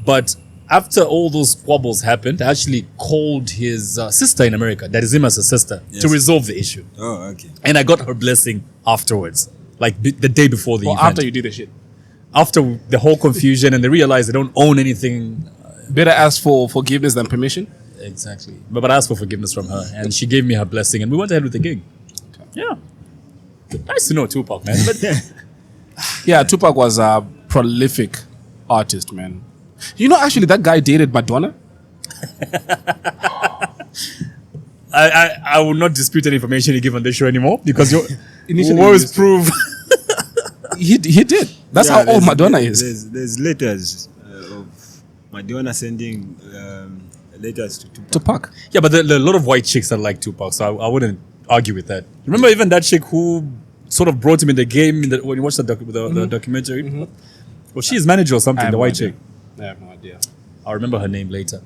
But after all those squabbles happened, I actually called his sister in America, Dadizima's sister, to Yes. resolve the issue. Oh, okay. And I got her blessing afterwards, like the day before the Well, event. after you did the shit, After the whole confusion and they realized they don't own anything. better ask for forgiveness than permission. Exactly. But I asked for forgiveness from her, and she gave me her blessing, and we went ahead with the gig. Yeah. Nice to know Tupac, man. But Yeah, Tupac was a prolific artist, man. You know, actually, that guy dated Madonna. I will not dispute any information you give on this show anymore because you Initially will always you used to. prove. He did. That's Yeah, how old there's- Madonna is. There's letters of Madonna sending letters to Tupac. Tupac. Yeah, but there are a lot of white chicks that like Tupac, so I wouldn't argue with that. Remember even that chick who sort of brought him in the game when you watched the documentary? Well, she's manager or something, the white chick. I have no idea. I'll remember her name later.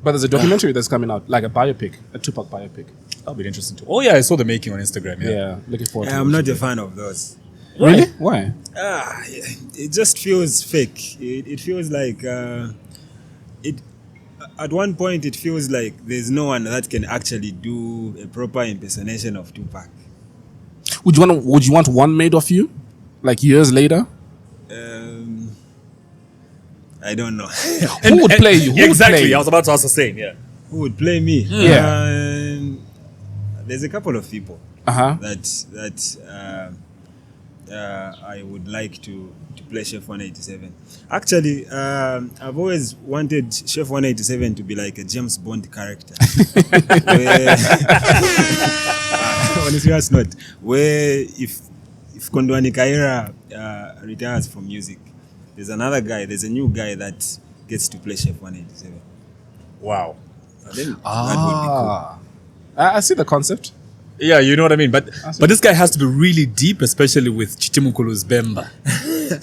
But there's a documentary that's coming out, like a biopic, a Tupac biopic. That'll be interesting too. Oh yeah, I saw the making on Instagram. Yeah, looking forward to it. I'm not a fan of those. Really? Why? It just feels fake. It feels like it. At one point, it feels like there's no one that can actually do a proper impersonation of Tupac. Would you want one made of you, like years later? I don't know. Who would play you? Who would exactly. play you? I was about to ask the same. Yeah. Who would play me? Yeah. There's a couple of people Uh-huh. that I would like to play Chef 187. Actually, I've always wanted Chef 187 to be like a James Bond character. On a serious note, where if Kondwani Kaira retires from music, there's a new guy that gets to play Chef 187. Wow. I think that would be cool. I see the concept. Yeah, you know what I mean. But this guy has to be really deep, especially with Chitimukulu's Bemba.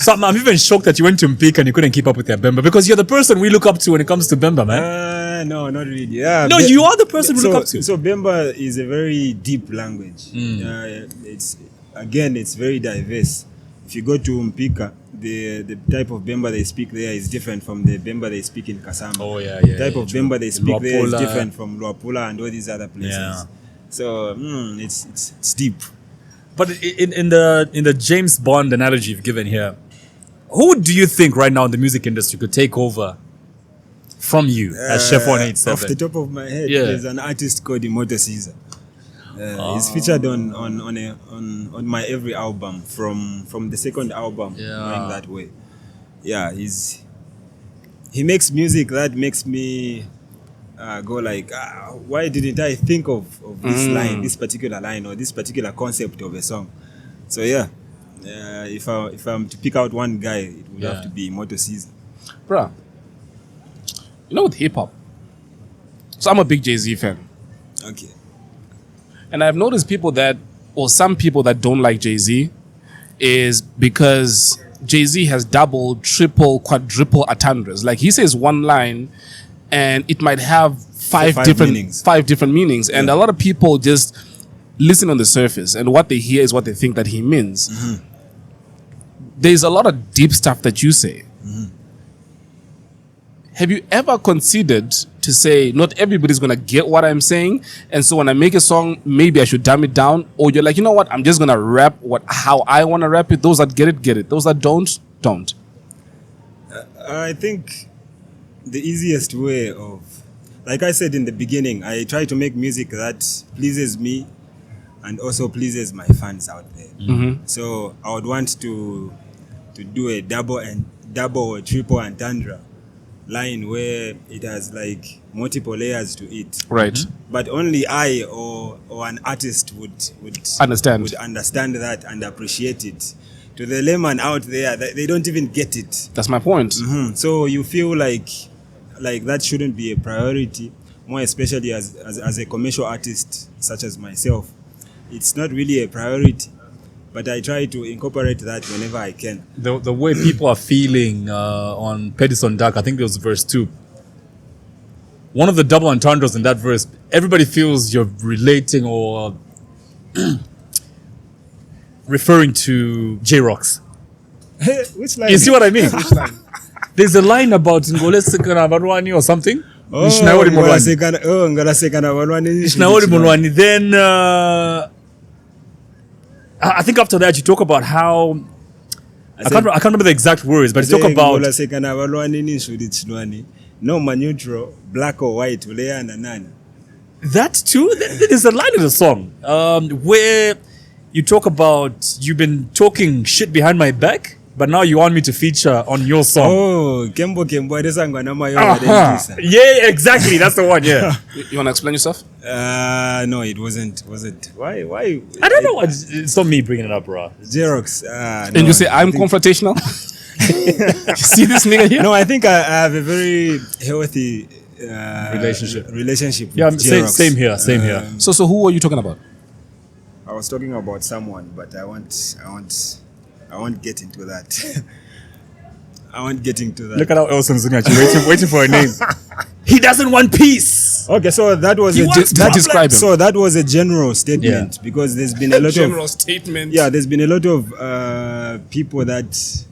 So I'm even shocked that you went to Mpika and you couldn't keep up with their Bemba, because you're the person we look up to when it comes to Bemba, man. No, not really. Yeah, No, you are the person we look up to. So Bemba is a very deep language. It's very diverse. If you go to Mpika, the type of Bemba they speak there is different from the Bemba they speak in Kasamba. Oh, yeah. The type of Bemba they speak there is Luapula. different from Luapula and all these other places. Yeah. So it's deep. But in the James Bond analogy you've given here, who do you think right now in the music industry could take over from you as Chef 187? Off the top of my head, Yeah. there's an artist called Imoto Caesar. He's featured on my every album from the second album going that way. Yeah, he makes music that makes me go like, why didn't I think of this line, this particular line, or this particular concept of a song? So yeah, if I'm to pick out one guy, it would have to be Imoto Caesar. Bruh, you know, with hip-hop, so I'm a big Jay-Z fan. Okay. And I've noticed some people that don't like Jay-Z is because Jay-Z has double, triple, quadruple entendres. Like, he says one line and it might have five different meanings. And a lot of people just listen on the surface, and what they hear is what they think that he means. Mm-hmm. There's a lot of deep stuff that you say. Mm-hmm. Have you ever considered to say, not everybody's going to get what I'm saying, and so when I make a song, maybe I should dumb it down? Or you're like, you know what, I'm just going to rap how I want to rap it. Those that get it, get it. Those that don't. I think the easiest way of, like I said in the beginning, I try to make music that pleases me and also pleases my fans out there. Mm-hmm. So I would want to do a double or triple entendre line where it has like multiple layers to it. Right. Mm-hmm. But only I or an artist would understand that and appreciate it. To the layman out there, they don't even get it. That's my point. Mm-hmm. So you feel like that shouldn't be a priority, more especially as a commercial artist such as myself. It's not really a priority, but I try to incorporate that whenever I can. The way people are feeling on Pedison Dark, I think it was verse 2. One of the double entendres in that verse, everybody feels you're relating or referring to J-Rocks. Which line? You see what I mean? Which line? There's a line about Ngole Sekana Barwani or something. Nishnaori Molwani. Then I think after that you talk about how I can't remember the exact words, but you talk about no neutral, black or white, that too. There's a line in the song where you talk about you've been talking shit behind my back, but now you want me to feature on your song. Oh, Kembo. Yeah, exactly. That's the one. Yeah. You want to explain yourself? No, it wasn't. Why? I don't know. It's not me bringing it up, bro. Xerox. And you say I'm confrontational? You see this nigga here? No, I think I have a very healthy relationship with Xerox. Same here. So who are you talking about? I was talking about someone, but I won't get into that. I want getting to that. Look at how Elson's looking at you, waiting for a name. He doesn't want peace. Okay, so that was describe him. so that was a general statement because there's been a lot General of statement. yeah, there's been a lot of people that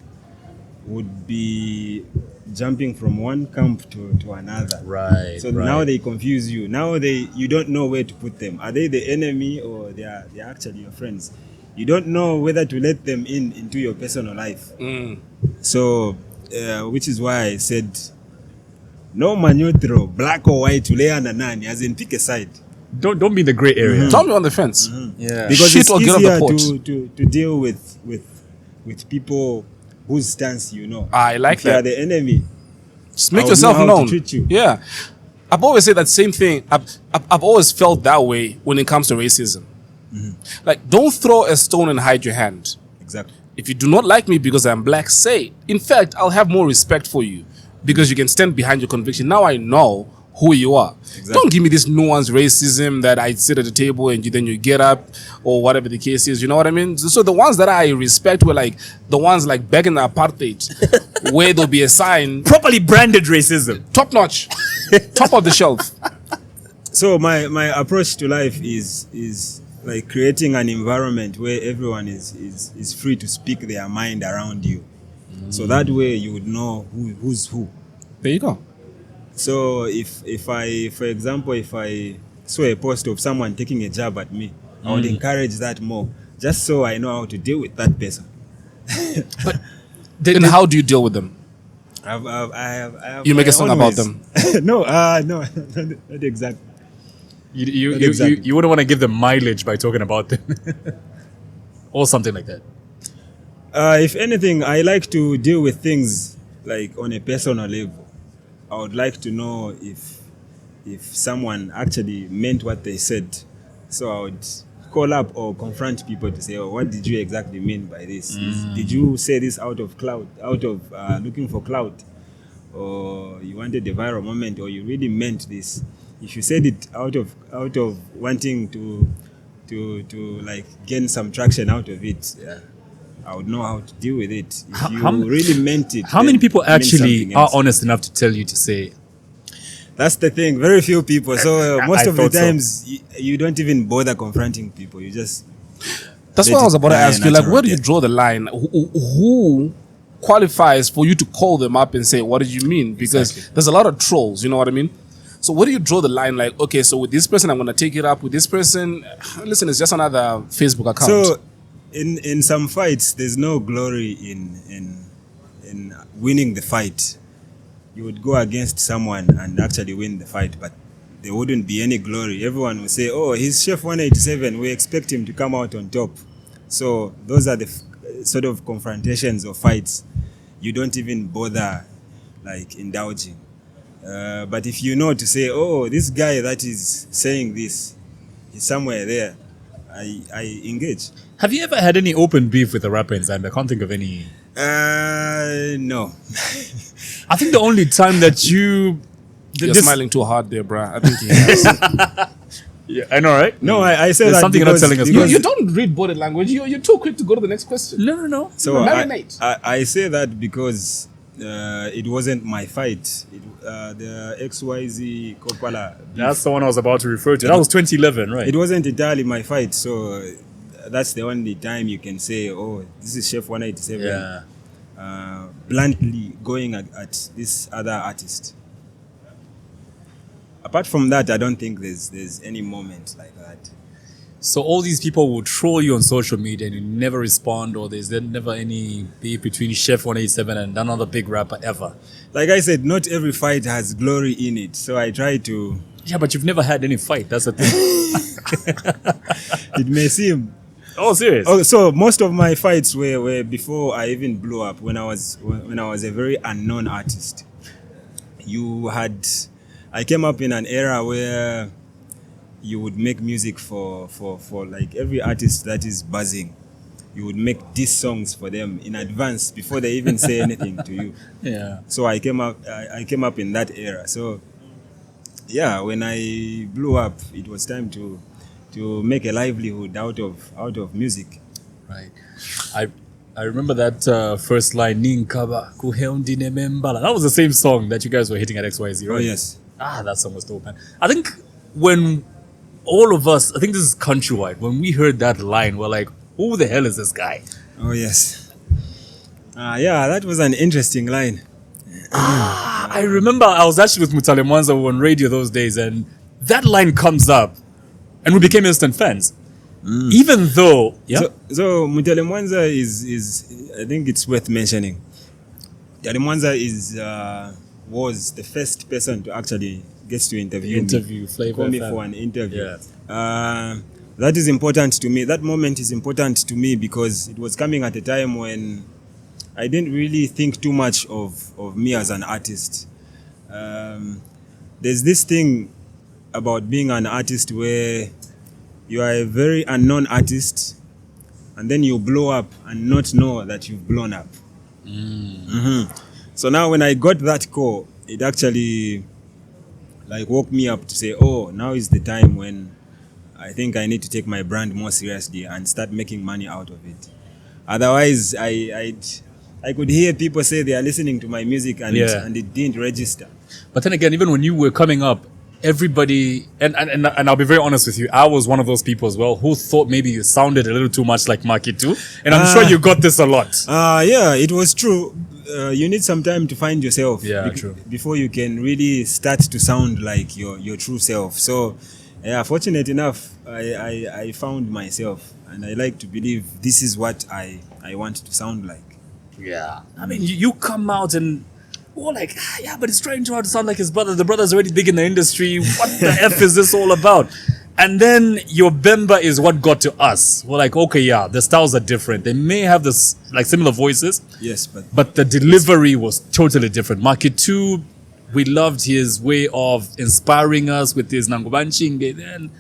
would be jumping from one camp to another. Right. So now they confuse you. Now you don't know where to put them. Are they the enemy or they're actually your friends? You don't know whether to let them into your personal life. So, which is why I said, no manutro, black or white, ulea na nani, as in pick a side. Don't be in the gray area. Tell me on the fence. Yeah. Because Shit it's or get on the easier pot. to deal with people whose stance you know. I like if you are that. the enemy, Just make I would yourself know how to known. treat you. Yeah. I've always said that same thing. I've always felt that way when it comes to racism. Like, don't throw a stone and hide your hand. Exactly. If you do not like me because I'm black, say it. In fact, I'll have more respect for you because you can stand behind your conviction. Now I know who you are. Exactly. Don't give me this nuanced racism that I sit at the table and then you get up or whatever the case is. You know what I mean? So the ones that I respect were like the ones like back in the apartheid where there'll be a sign, Properly branded racism. top notch, top of the shelf. So my approach to life is like creating an environment where everyone is free to speak their mind around you. So that way you would know who's who. There you go. So if I, for example, if I saw a post of someone taking a jab at me, I would encourage that more, just so I know how to deal with that person. Then how do you deal with them? I have You make my a song own about ways. them. No, not exactly. You Exactly. wouldn't want to give them mileage by talking about them. Or something like that. If anything, I like to deal with things like on a personal level. I would like to know if someone actually meant what they said. So I would call up or confront people to say, "Oh, what did you exactly mean by this? Did you say this out of looking for clout, or you wanted a viral moment, or you really meant this? If you said it out of wanting to like gain some traction out of it, I would know how to deal with it. If you really meant it, How then many people it meant actually something are else. honest enough to tell you to say, That's the thing. Very few people. So most I of the thought so. times you don't even bother confronting people. You just That's let what I was it about to die ask you. Like, natural where do you death. draw the line? Who qualifies for you to call them up and say, what did you mean? Because there's a lot of trolls, you know what I mean? So where do you draw the line? Like, okay, so with this person, I'm going to take it up. With this person, listen, it's just another Facebook account. So in some fights, there's no glory in winning the fight. You would go against someone and actually win the fight, but there wouldn't be any glory. Everyone will say, "Oh, he's Chef 187. We expect him to come out on top." So those are the sort of confrontations or fights you don't even bother like indulging. But if you know to say, "Oh, this guy that is saying this is somewhere there," I engage. have you ever had any open beef with a rapper in Zambia? I can't think of any. No. I think the only time that you... You're this- smiling too hard there, bruh. I think he has. Yeah, I know, right? No, I say There's that something you're not telling us. you, because- you don't read body language. You're too quick to go to the next question. No. So Marinate. I say that because it wasn't my fight. The XYZ Kopala. That's the one I was about to refer to. That was 2011, right? It wasn't entirely my fight. So that's the only time you can say, "Oh, this is Chef 187." Yeah. Bluntly going at this other artist. Apart from that, I don't think there's any moment like that. So all these people will troll you on social media and you never respond, or there's never any beef between Chef 187 and another big rapper ever. Like I said, not every fight has glory in it. So I try to. Yeah, but you've never had any fight. That's the thing. It may seem. Oh, serious? Oh, so most of my fights were before I even blew up. When I was a very unknown artist. I came up in an era where you would make music for like every artist that is buzzing. You would make diss songs for them in advance before they even say anything to you. Yeah. So I came up in that era. So yeah, when I blew up, it was time to make a livelihood out of music. Right. I remember that first line, Ninkaba, Kuheundine Membala. That was the same song that you guys were hitting at XYZ, right? Oh yes. That song was dope, man. I think when all of us, I think this is countrywide, when we heard that line, we're like, who the hell is this guy? Oh yes. Yeah, that was an interesting line. I remember I was actually with Mutale Mwanza on radio those days, and that line comes up, and we became instant fans. Even though, So Mutale Mwanza is I think it's worth mentioning. Mutale Mwanza was the first person to actually get to interview me. Flavor Call me FM. for an interview. Yeah. That is important to me. That moment is important to me because it was coming at a time when I didn't really think too much of me as an artist. There's this thing about being an artist where you are a very unknown artist and then you blow up and not know that you've blown up. So now when I got that call, it actually like woke me up to say, oh, now is the time when I think I need to take my brand more seriously and start making money out of it. Otherwise, I could hear people say they are listening to my music and it didn't register. But then again, even when you were coming up, everybody, and I'll be very honest with you, I was one of those people as well who thought maybe you sounded a little too much like Marky too. And I'm sure you got this a lot. Yeah, it was true. You need some time to find yourself True. before you can really start to sound like your true self. So, yeah, fortunate enough, I found myself, and I like to believe this is what I want to sound like. Yeah. I mean, you come out and we're like, but he's trying to sound like his brother. The brother's already big in the industry. What the F is this all about? And then your Bemba is what got to us. We're like, okay, yeah, the styles are different. They may have this like similar voices. Yes, but the delivery was totally different. Market 2, we loved his way of inspiring us with his Nangobanchinge. Then,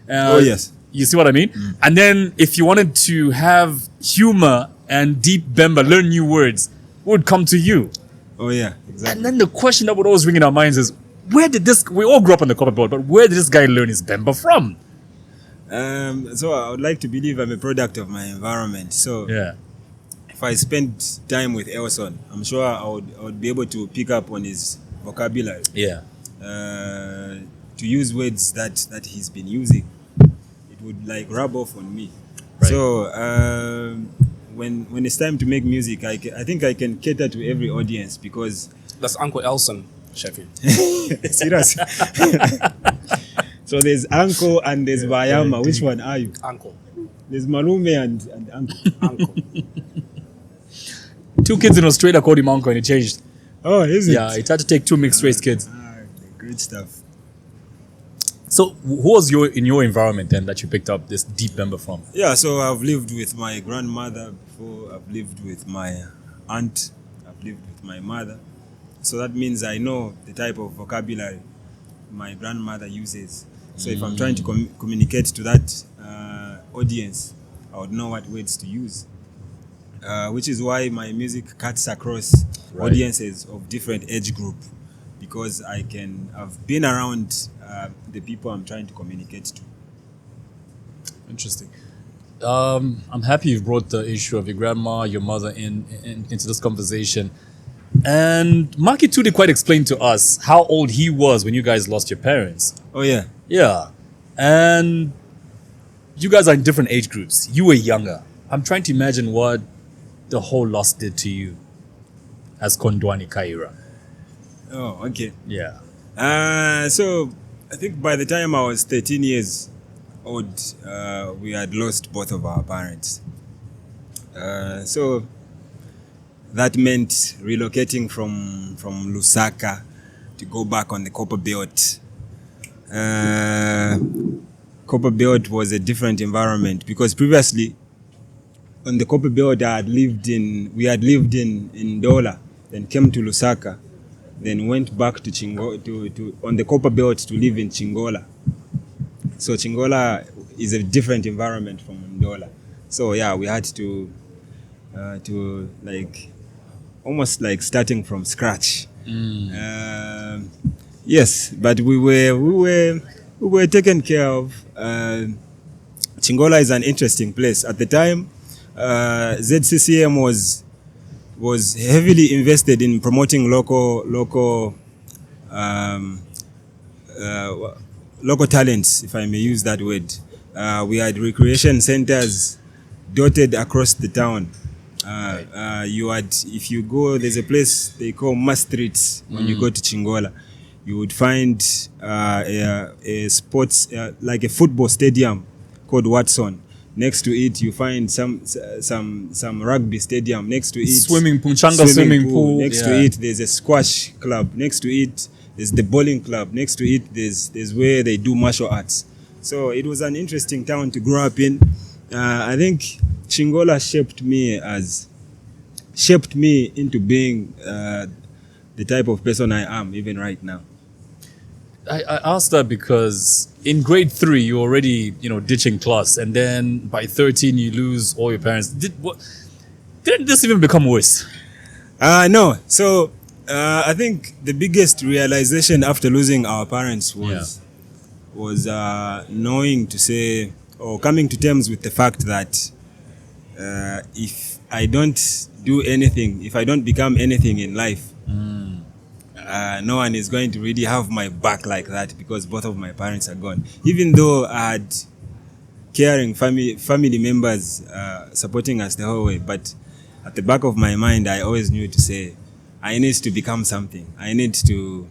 oh yes, you see what I mean? And then if you wanted to have humor and deep Bemba, learn new words, would come to you. Oh yeah, exactly. And then the question that would always ring in our minds is, where did this, we all grew up on the copper board, but where did this guy learn his Bemba from? So I would like to believe I'm a product of my environment. So Yeah. if I spent time with Elson, I'm sure I would be able to pick up on his vocabulary. Yeah. To use words that he's been using, it would like rub off on me. Right. So when it's time to make music, I think I can cater to every audience because That's Uncle Elson, Sheffield. serious. So there's Uncle and there's Bayama. Which one are you? Uncle. There's Malume and Uncle. Uncle. 2 kids in Australia called him uncle and he changed. Oh, is it? Yeah, he tried to take 2 mixed race kids. Great stuff. So who was in your environment then that you picked up this deep Bemba from? Yeah, so I've lived with my grandmother before. I've lived with my aunt. I've lived with my mother. So that means I know the type of vocabulary my grandmother uses. So if I'm trying to communicate to that audience, I would know what words to use. Which is why my music cuts across audiences of different age group, because I've been around the people I'm trying to communicate to. Interesting. I'm happy you've brought the issue of your grandma, your mother into this conversation. And Marky Tude quite explained to us how old he was when you guys lost your parents. Oh yeah. Yeah. And you guys are in different age groups. You were younger. I'm trying to imagine what the whole loss did to you as Kondwani Kaira. Oh, okay. Yeah. So I think by the time I was 13 years old, we had lost both of our parents. So that meant relocating from Lusaka to go back on the Copper Belt. Copper Belt was a different environment because previously on the Copper Belt we had lived in Dola, then came to Lusaka, then went back to to on the Copper Belt to live in Chingola. So Chingola is a different environment from Ndola. So yeah, we had to like almost like starting from scratch. Yes, but we were taken care of. Chingola is an interesting place. At the time, ZCCM was heavily invested in promoting local talents, if I may use that word. We had recreation centers dotted across the town. You had, if you go, there's a place they call Mas Street when you go to Chingola. You would find a sports, like a football stadium called Watson. Next to it, you find some rugby stadium. Next to it, Swimming pool, Changa swimming pool. Next to it, there's a squash club. Next to it, there's the bowling club. Next to it, there's where they do martial arts. So it was an interesting town to grow up in. I think Chingola shaped me into being the type of person I am even right now. I asked that because in grade 3 you're already ditching class, and then by 13 you lose all your parents. Didn't this even become worse? No. So I think the biggest realization after losing our parents was knowing to say, or coming to terms with the fact that if I don't do anything, if I don't become anything in life, no one is going to really have my back like that, because both of my parents are gone. Even though I had caring family members supporting us the whole way, but at the back of my mind, I always knew to say, I need to become something. I need to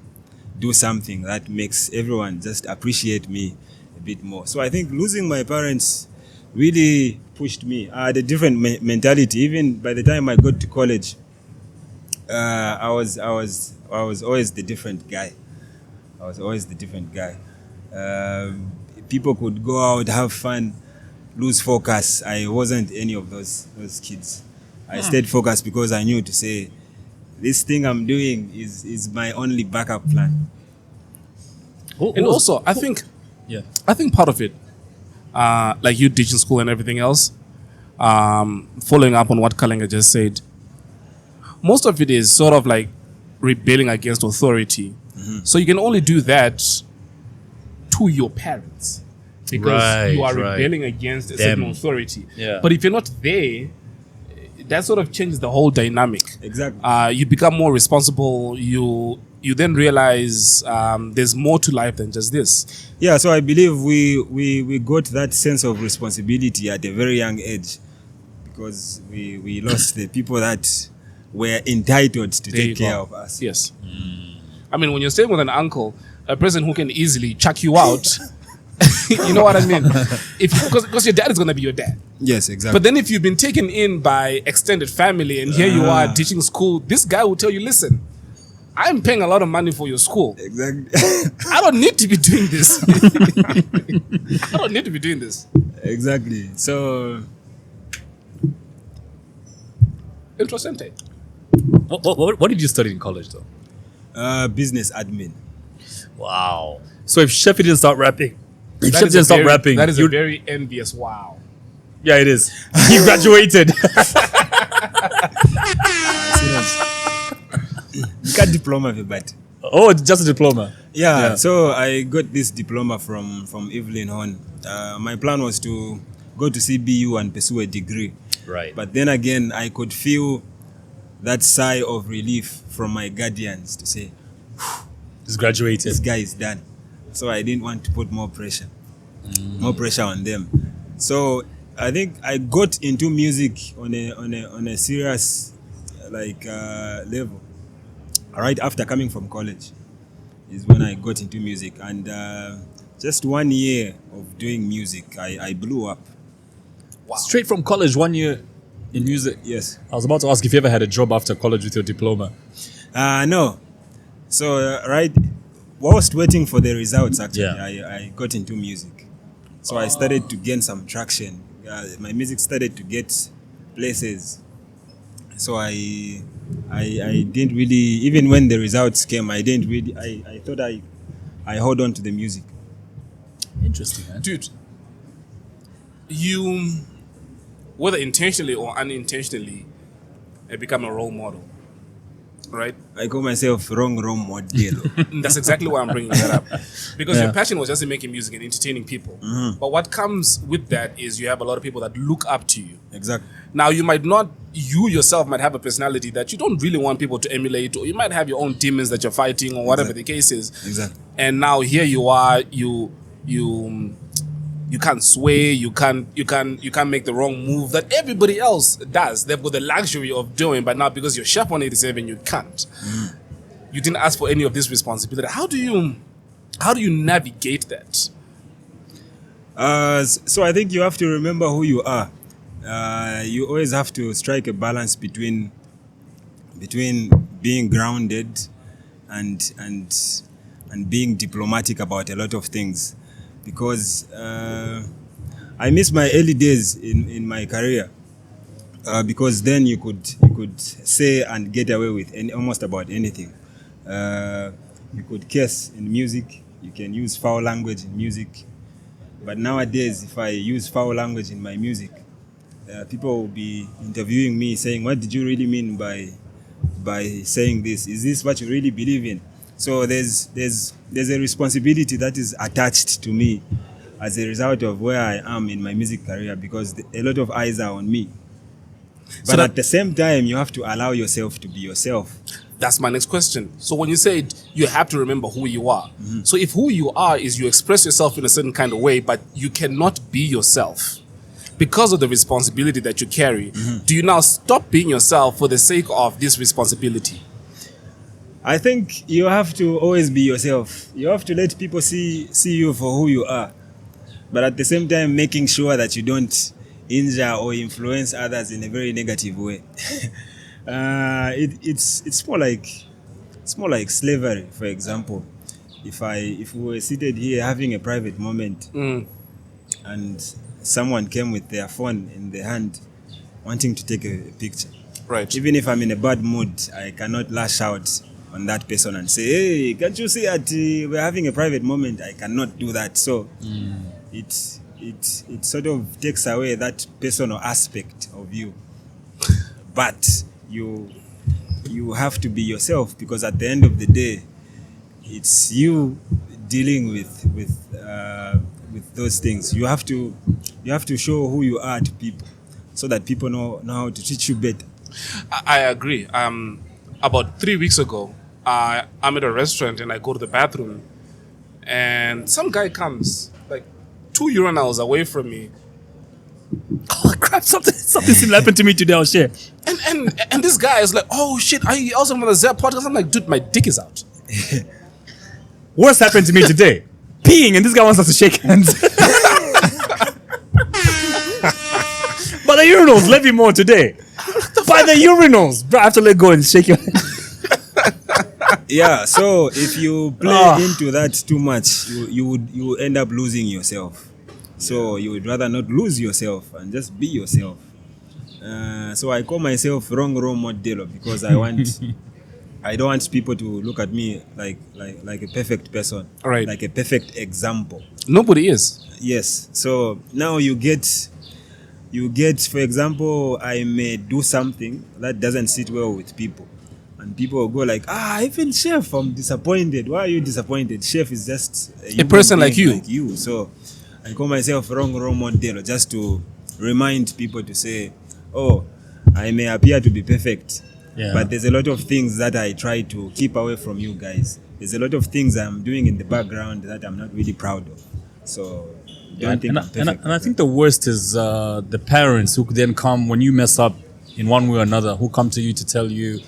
do something that makes everyone just appreciate me a bit more. So I think losing my parents really pushed me. I had a different mentality. Even by the time I got to college, I was always the different guy. People could go out, have fun, lose focus. I wasn't any of those kids. I stayed focused because I knew to say, this thing I'm doing is my only backup plan. And also, I think part of it, like you teaching school and everything else, following up on what Kalenga just said, most of it is sort of like rebelling against authority. So you can only do that to your parents, because you are rebelling against a certain authority. But if you're not there, that sort of changes the whole dynamic. Exactly. You become more responsible. You then realize there's more to life than just this. Yeah, so I believe we got that sense of responsibility at a very young age, because we lost the people that were entitled to take care of us. Yes. I mean, when you're staying with an uncle, a person who can easily chuck you out, you know what I mean? Because your dad is going to be your dad. Yes, exactly. But then if you've been taken in by extended family and here you are teaching school, this guy will tell you, listen, I'm paying a lot of money for your school. Exactly. I don't need to be doing this. I don't need to be doing this. Exactly. So, interesting. What did you study in college, though? Business admin. Wow. So if Sheffy didn't start rapping, that is a very envious wow. Yeah, it is. He graduated. You got diploma, but oh, just a diploma. Yeah. So I got this diploma from Evelyn Horn. My plan was to go to CBU and pursue a degree. Right. But then again, I could feel that sigh of relief from my guardians to say, he's graduated. This guy is done. So I didn't want to put more pressure on them. So I think I got into music on a serious level. Right after coming from college is when I got into music, and just 1 year of doing music, I blew up. Wow. Straight from college, 1 year in music? Yes. I was about to ask if you ever had a job after college with your diploma. No. So whilst waiting for the results, actually, I got into music. So I started to gain some traction. My music started to get places. So I didn't really, even when the results came, I didn't really, I thought I hold on to the music. Interesting, man. Dude, you, whether intentionally or unintentionally, have become a role model. right? I call myself wrong model. That's exactly why I'm bringing that up. Because Yeah. your passion was just in making music and entertaining people. But what comes with that is you have a lot of people that look up to you. Exactly. Now, you yourself might have a personality that you don't really want people to emulate, or you might have your own demons that you're fighting, or whatever the case is. Exactly. And now here you are, you can't sway, you can't make the wrong move that everybody else does. They've got the luxury of doing, but now because you're Chef 187, you can't. You didn't ask for any of this responsibility. How do you navigate that? So I think you have to remember who you are. You always have to strike a balance between being grounded and being diplomatic about a lot of things, because I miss my early days in my career, because then you could say and get away with almost about anything. You could curse in music. You can use foul language in music. But nowadays, if I use foul language in my music, people will be interviewing me saying, "What did you really mean by saying this? Is this what you really believe in?" So there's a responsibility that is attached to me as a result of where I am in my music career, because a lot of eyes are on me. But at the same time, you have to allow yourself to be yourself. That's my next question. So when you said you have to remember who you are, so if who you are is you express yourself in a certain kind of way, but you cannot be yourself because of the responsibility that you carry, do you now stop being yourself for the sake of this responsibility? I think you have to always be yourself. You have to let people see you for who you are, but at the same time making sure that you don't injure or influence others in a very negative way. It's more like slavery. For example, if we were seated here having a private moment, and someone came with their phone in their hand wanting to take a picture, Right. even if I'm in a bad mood, I cannot lash out on that person and say, "Hey, can't you see that we're having a private moment?" I cannot do that. So it sort of takes away that personal aspect of you. But you have to be yourself, because at the end of the day, it's you dealing with those things. You have to show who you are to people, so that people know how to treat you better. I agree. About 3 weeks ago, I'm at a restaurant and I go to the bathroom, and some guy comes like 2 urinals away from me, Oh crap! Something similar happened to me today. I'll share. and this guy is like, "Oh shit, are you also on the Zap podcast?" I'm like, "Dude, my dick is out." Worst happened to me today. Peeing, and this guy wants us to shake hands. But the urinals, let me more today. By the urinals, bro, I have to let go and shake your hand. Yeah, so if you play Ah. into that too much, you would end up losing yourself. So you would rather not lose yourself and just be yourself. So I call myself wrong role model, because I don't want people to look at me like a perfect person, Right. like a perfect example. Nobody is. Yes. So now you get, for example, I may do something that doesn't sit well with people, and people will go like, even Chef, I'm disappointed. Why are you disappointed? Chef is just a human person like being you. So I call myself wrong role model, just to remind people to say, oh, I may appear to be perfect, Yeah. but there's a lot of things that I try to keep away from you guys. There's a lot of things I'm doing in the background that I'm not really proud of. So don't think I'm perfect. And I think the worst is the parents who then come when you mess up in one way or another, who come to you to tell you,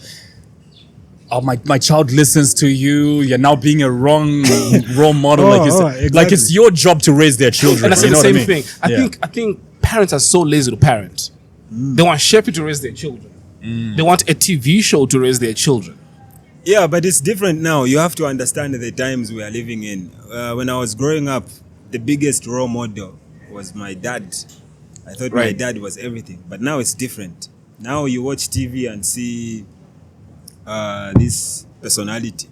"Oh, my child listens to you. You're now being a wrong role model." Exactly. Like it's your job to raise their children. And I say you the know same what I mean? thing. I think parents are so lazy to parent. They want Sheppy to raise their children. They want a TV show to raise their children. Yeah, but it's different now. You have to understand the times we are living in. When I was growing up, the biggest role model was my dad. I thought my Right. dad was everything. But now it's different. Now you watch TV and see this personality,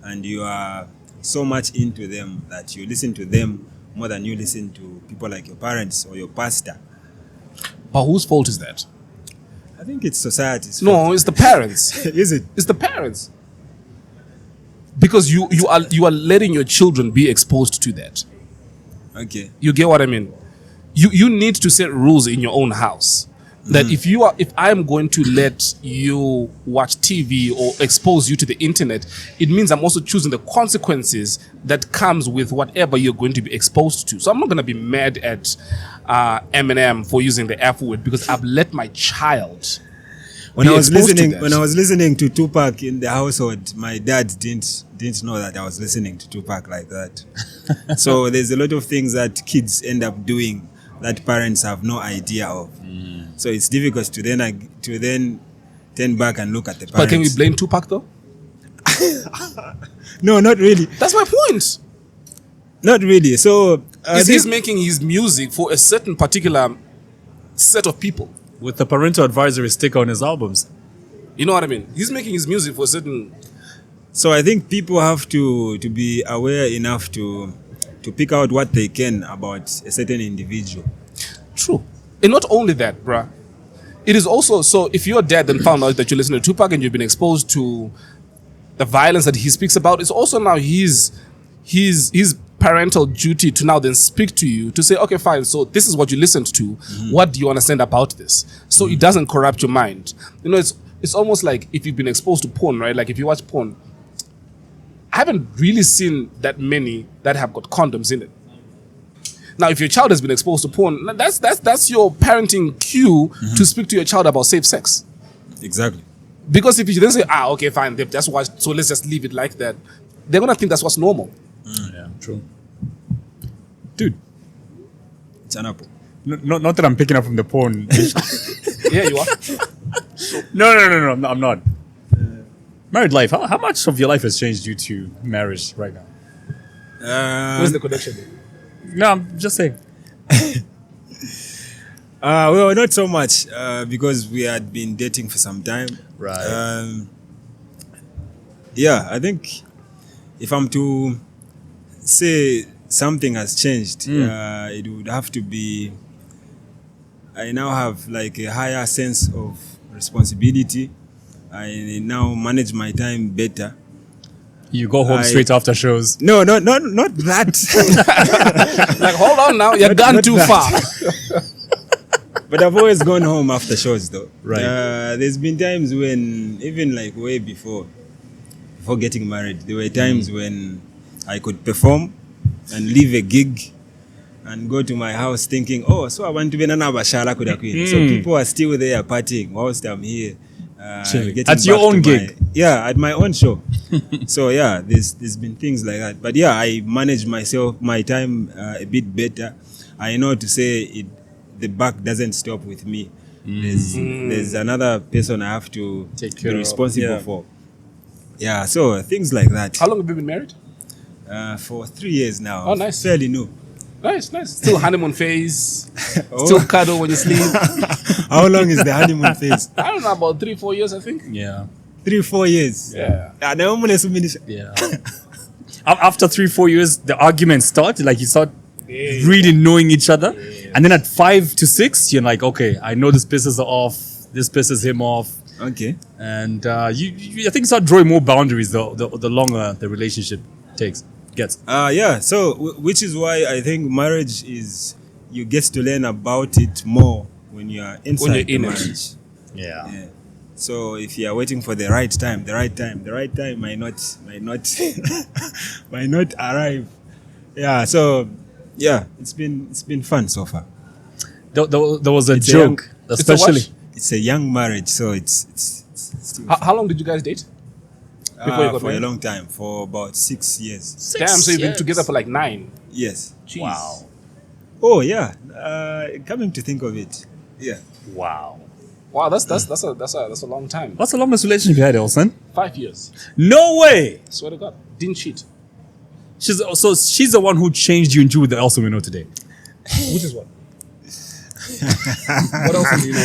and you are so much into them that you listen to them more than you listen to people like your parents or your pastor. But whose fault is that? I think it's society's No, it's the parents. fault. Is it? It's the parents. Because you are letting your children be exposed to that. Okay. You get what I mean? You need to set rules in your own house. That if I am going to let you watch TV or expose you to the internet, it means I'm also choosing the consequences that comes with whatever you're going to be exposed to. So I'm not going to be mad at Eminem for using the F word because I've let my child. When be I was exposed to listening, that. when I was listening to Tupac in the household, my dad didn't know that I was listening to Tupac like that. So there's a lot of things that kids end up doing that parents have no idea of. So it's difficult to then turn back and look at the parents. But can we blame Tupac though? No, not really. That's my point. Not really. So He's making his music for a certain particular set of people. With the parental advisory sticker on his albums. You know what I mean? He's making his music for a certain. So I think people have to be aware enough to pick out what they can about a certain individual. True. And not only that, bruh. It is also, so if your dad then found out that you listen to Tupac and you've been exposed to the violence that he speaks about, it's also now his parental duty to now then speak to you to say, okay, fine, so this is what you listened to. What do you understand about this? So it doesn't corrupt your mind. You know, it's almost like if you've been exposed to porn, right? Like if you watch porn, I haven't really seen that many that have got condoms in it. Now, if your child has been exposed to porn, that's your parenting cue to speak to your child about safe sex. Exactly. Because if you then say, okay, fine, they've just watched, so let's just leave it like that, they're going to think that's what's normal. Yeah, true. Dude, It's an apple. not that I'm picking up from the porn. Yeah, you are. No, I'm not. Married life. How much of your life has changed due to marriage right now? Where's the connection? No, I'm just saying. Well, not so much because we had been dating for some time. Right. Yeah, I think if I'm to say something has changed, it would have to be I now have like a higher sense of responsibility. I now manage my time better. You go home straight after shows. No, not that. Like, hold on now, you're gone not too that. far. But I've always gone home after shows, though. Right. There's been times when, even like way before getting married, there were times when I could perform and leave a gig and go to my house thinking, oh, so I want to be an Abashala Kuda Queen. So people are still there partying whilst I'm here. getting At your back own to gig? Yeah, at my own show. So yeah, there's been things like that. But yeah, I manage my time a bit better. I know to say the buck doesn't stop with me. There's another person I have to Take care be of, responsible yeah. for. Yeah, so things like that. How long have you been married? For 3 years now. Oh, nice. Fairly new. Nice. Still honeymoon phase. Oh. Still cuddle when you sleep. How long is the honeymoon phase? I don't know, about 3-4 years, I think. Yeah. 3-4 years. Yeah. Yeah. After 3-4 years, the arguments start. Like you start really knowing each other, and then at 5 to 6, you're like, okay, I know this pisses her off. This pisses him off. Okay. And I think you start drawing more boundaries the longer the relationship gets. Yeah, so which is why I think marriage is, you get to learn about it more when you are inside you're the in it. marriage. Yeah. So if you are waiting for the right time might not arrive. Yeah, so yeah, it's been fun so far. There was a It's a joke, It's a especially. what? It's a young marriage, so it's still How long did you guys date? Before you got for a married? long time, for about 6 years. Damn, so you've been together for like 9. Yes. Jeez. Wow. Oh yeah. Coming to think of it, yeah. Wow. Wow, that's a long time. What's the longest relationship you had, Elson? 5 years. No way. Swear to God, didn't cheat. She's the one who changed you into the Elson we know today. Which is what? What else do you know?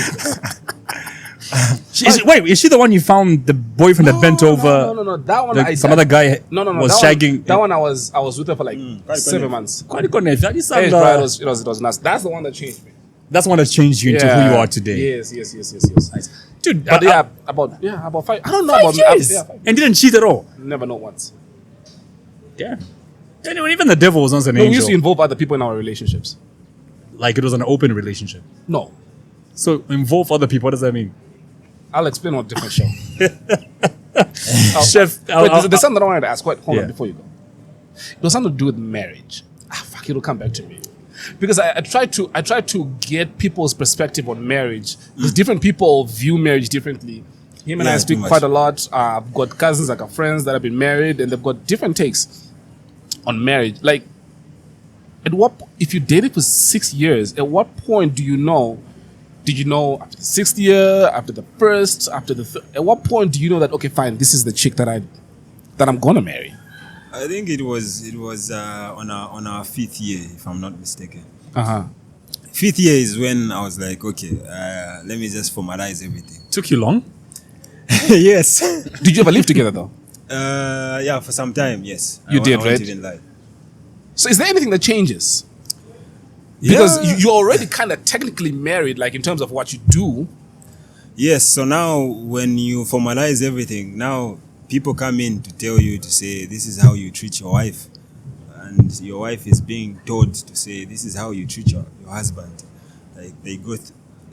Is she the one you found the boyfriend that bent over? No. That one Some other guy was that shagging. One, that one I was with her for like 7 months. Quite connected. That is Hey, some, bro, it was nuts. That's the one that changed me. That's one that changed you into who you are today. Yes. Dude, But about 5. I don't know 5 about years. 5. And didn't cheat at all. Never know once. Damn. Anyway, even the devil was once an No, we angel. used to involve other people in our relationships. Like it was an open relationship. No, So involve other people. What does that mean? I'll explain on a different show. Chef, Wait, there's something I wanted to ask. Wait, hold Yeah. on before you go. It was something to do with marriage. Fuck, it'll come back to me. Because I try to get people's perspective on marriage. Because different people view marriage differently. Him and I Yeah, speak too much. quite a lot. I've got cousins, like friends that have been married, and they've got different takes on marriage. Like, if you dated for 6 years, at what point do you know? Did you know after the 6th year, after the first, after the third? At what point do you know that, okay, fine, this is the chick that I'm gonna marry? I think it was on our 5th year, if I'm not mistaken. 5th year is when I was like, okay, let me just formalize everything. took you long? Yes. Did you ever live together though? Yeah, for some time, yes. You did, I won't right? even lie. So is there anything that changes? Because Yeah. you're already kind of technically married, like in terms of what you do. Yes, so now when you formalize everything, now people come in to tell you to say this is how you treat your wife, and your wife is being told to say this is how you treat your husband. Like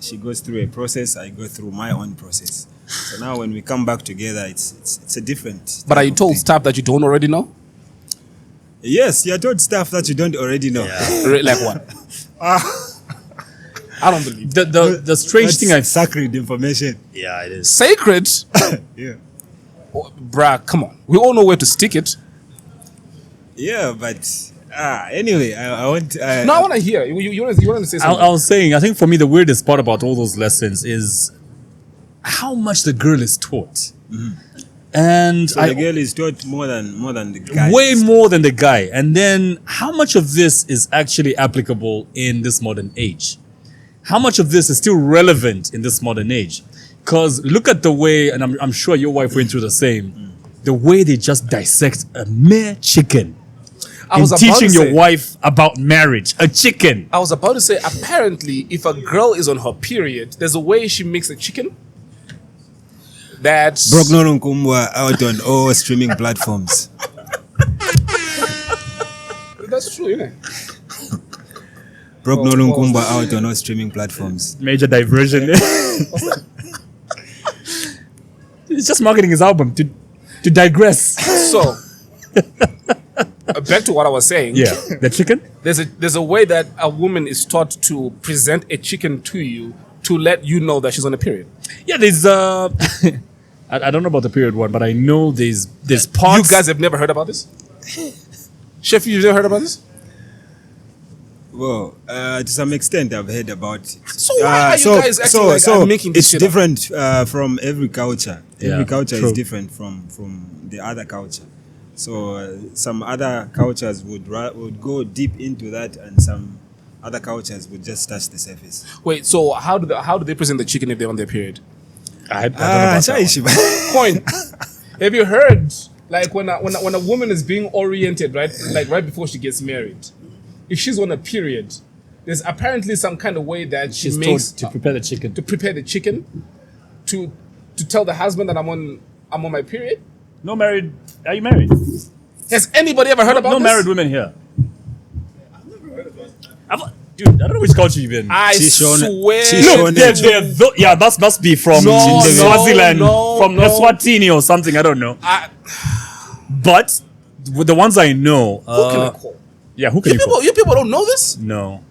she goes through a process, I go through my own process. So now when we come back together, it's a different. But are type you of told thing. stuff that you don't already know? Yes, you're told stuff that you don't already know. Like what? I don't believe that. The strange thing That's sacred information. yeah, it is. Sacred? Yeah. Oh, bruh, come on. We all know where to stick it. Yeah, but anyway, I want. No, I want to hear. You want to say I something? was saying, I think for me, the weirdest part about all those lessons is how much the girl is taught. And So the girl is taught more than the guy. way more than the guy. And then how much of this is actually applicable in this modern age? How much of this is still relevant in this modern age? Because look at the way, and I'm sure your wife went through the same, the way they just dissect a mere chicken. I was about teaching to your say- wife about marriage, a chicken. I was about to say, apparently, if a girl is on her period, there's a way she makes a chicken. That's Brognon Nkumbwa out on all streaming platforms. That's true, isn't it? Brognon Nkumbwa out on all streaming platforms. Major diversion. It's just marketing his album to digress. So, back to what I was saying. Yeah, the chicken. There's a way that a woman is taught to present a chicken to you to let you know that she's on a period. Yeah, there's I don't know about the period one, but I know there's parts. You guys have never heard about this? Chef, you've never heard about this? Well, to some extent, I've heard about it. So why are you guys acting like I'm making this it's shit up? different from every culture. Yeah, Every culture true. is different from the other culture. So some other cultures would go deep into that, and some other cultures would just touch the surface. Wait, so how do they present the chicken if they're on their period? I don't know about that one. Shaishiba. Point. Have you heard like when a woman is being oriented, right? Like right before she gets married, if she's on a period, there's apparently some kind of way that she She's makes told to prepare the chicken. to prepare the chicken to tell the husband that I'm on my period. No married. Are you married? Has anybody ever heard about No this? married women here. Dude, I don't know which culture you've been. I Chishone- swear. Chishone- Look, yeah, that must be from Swaziland, from Eswatini or something. I don't know. But with the ones I know, Who can I call? yeah, who can you call? You people don't know this? No.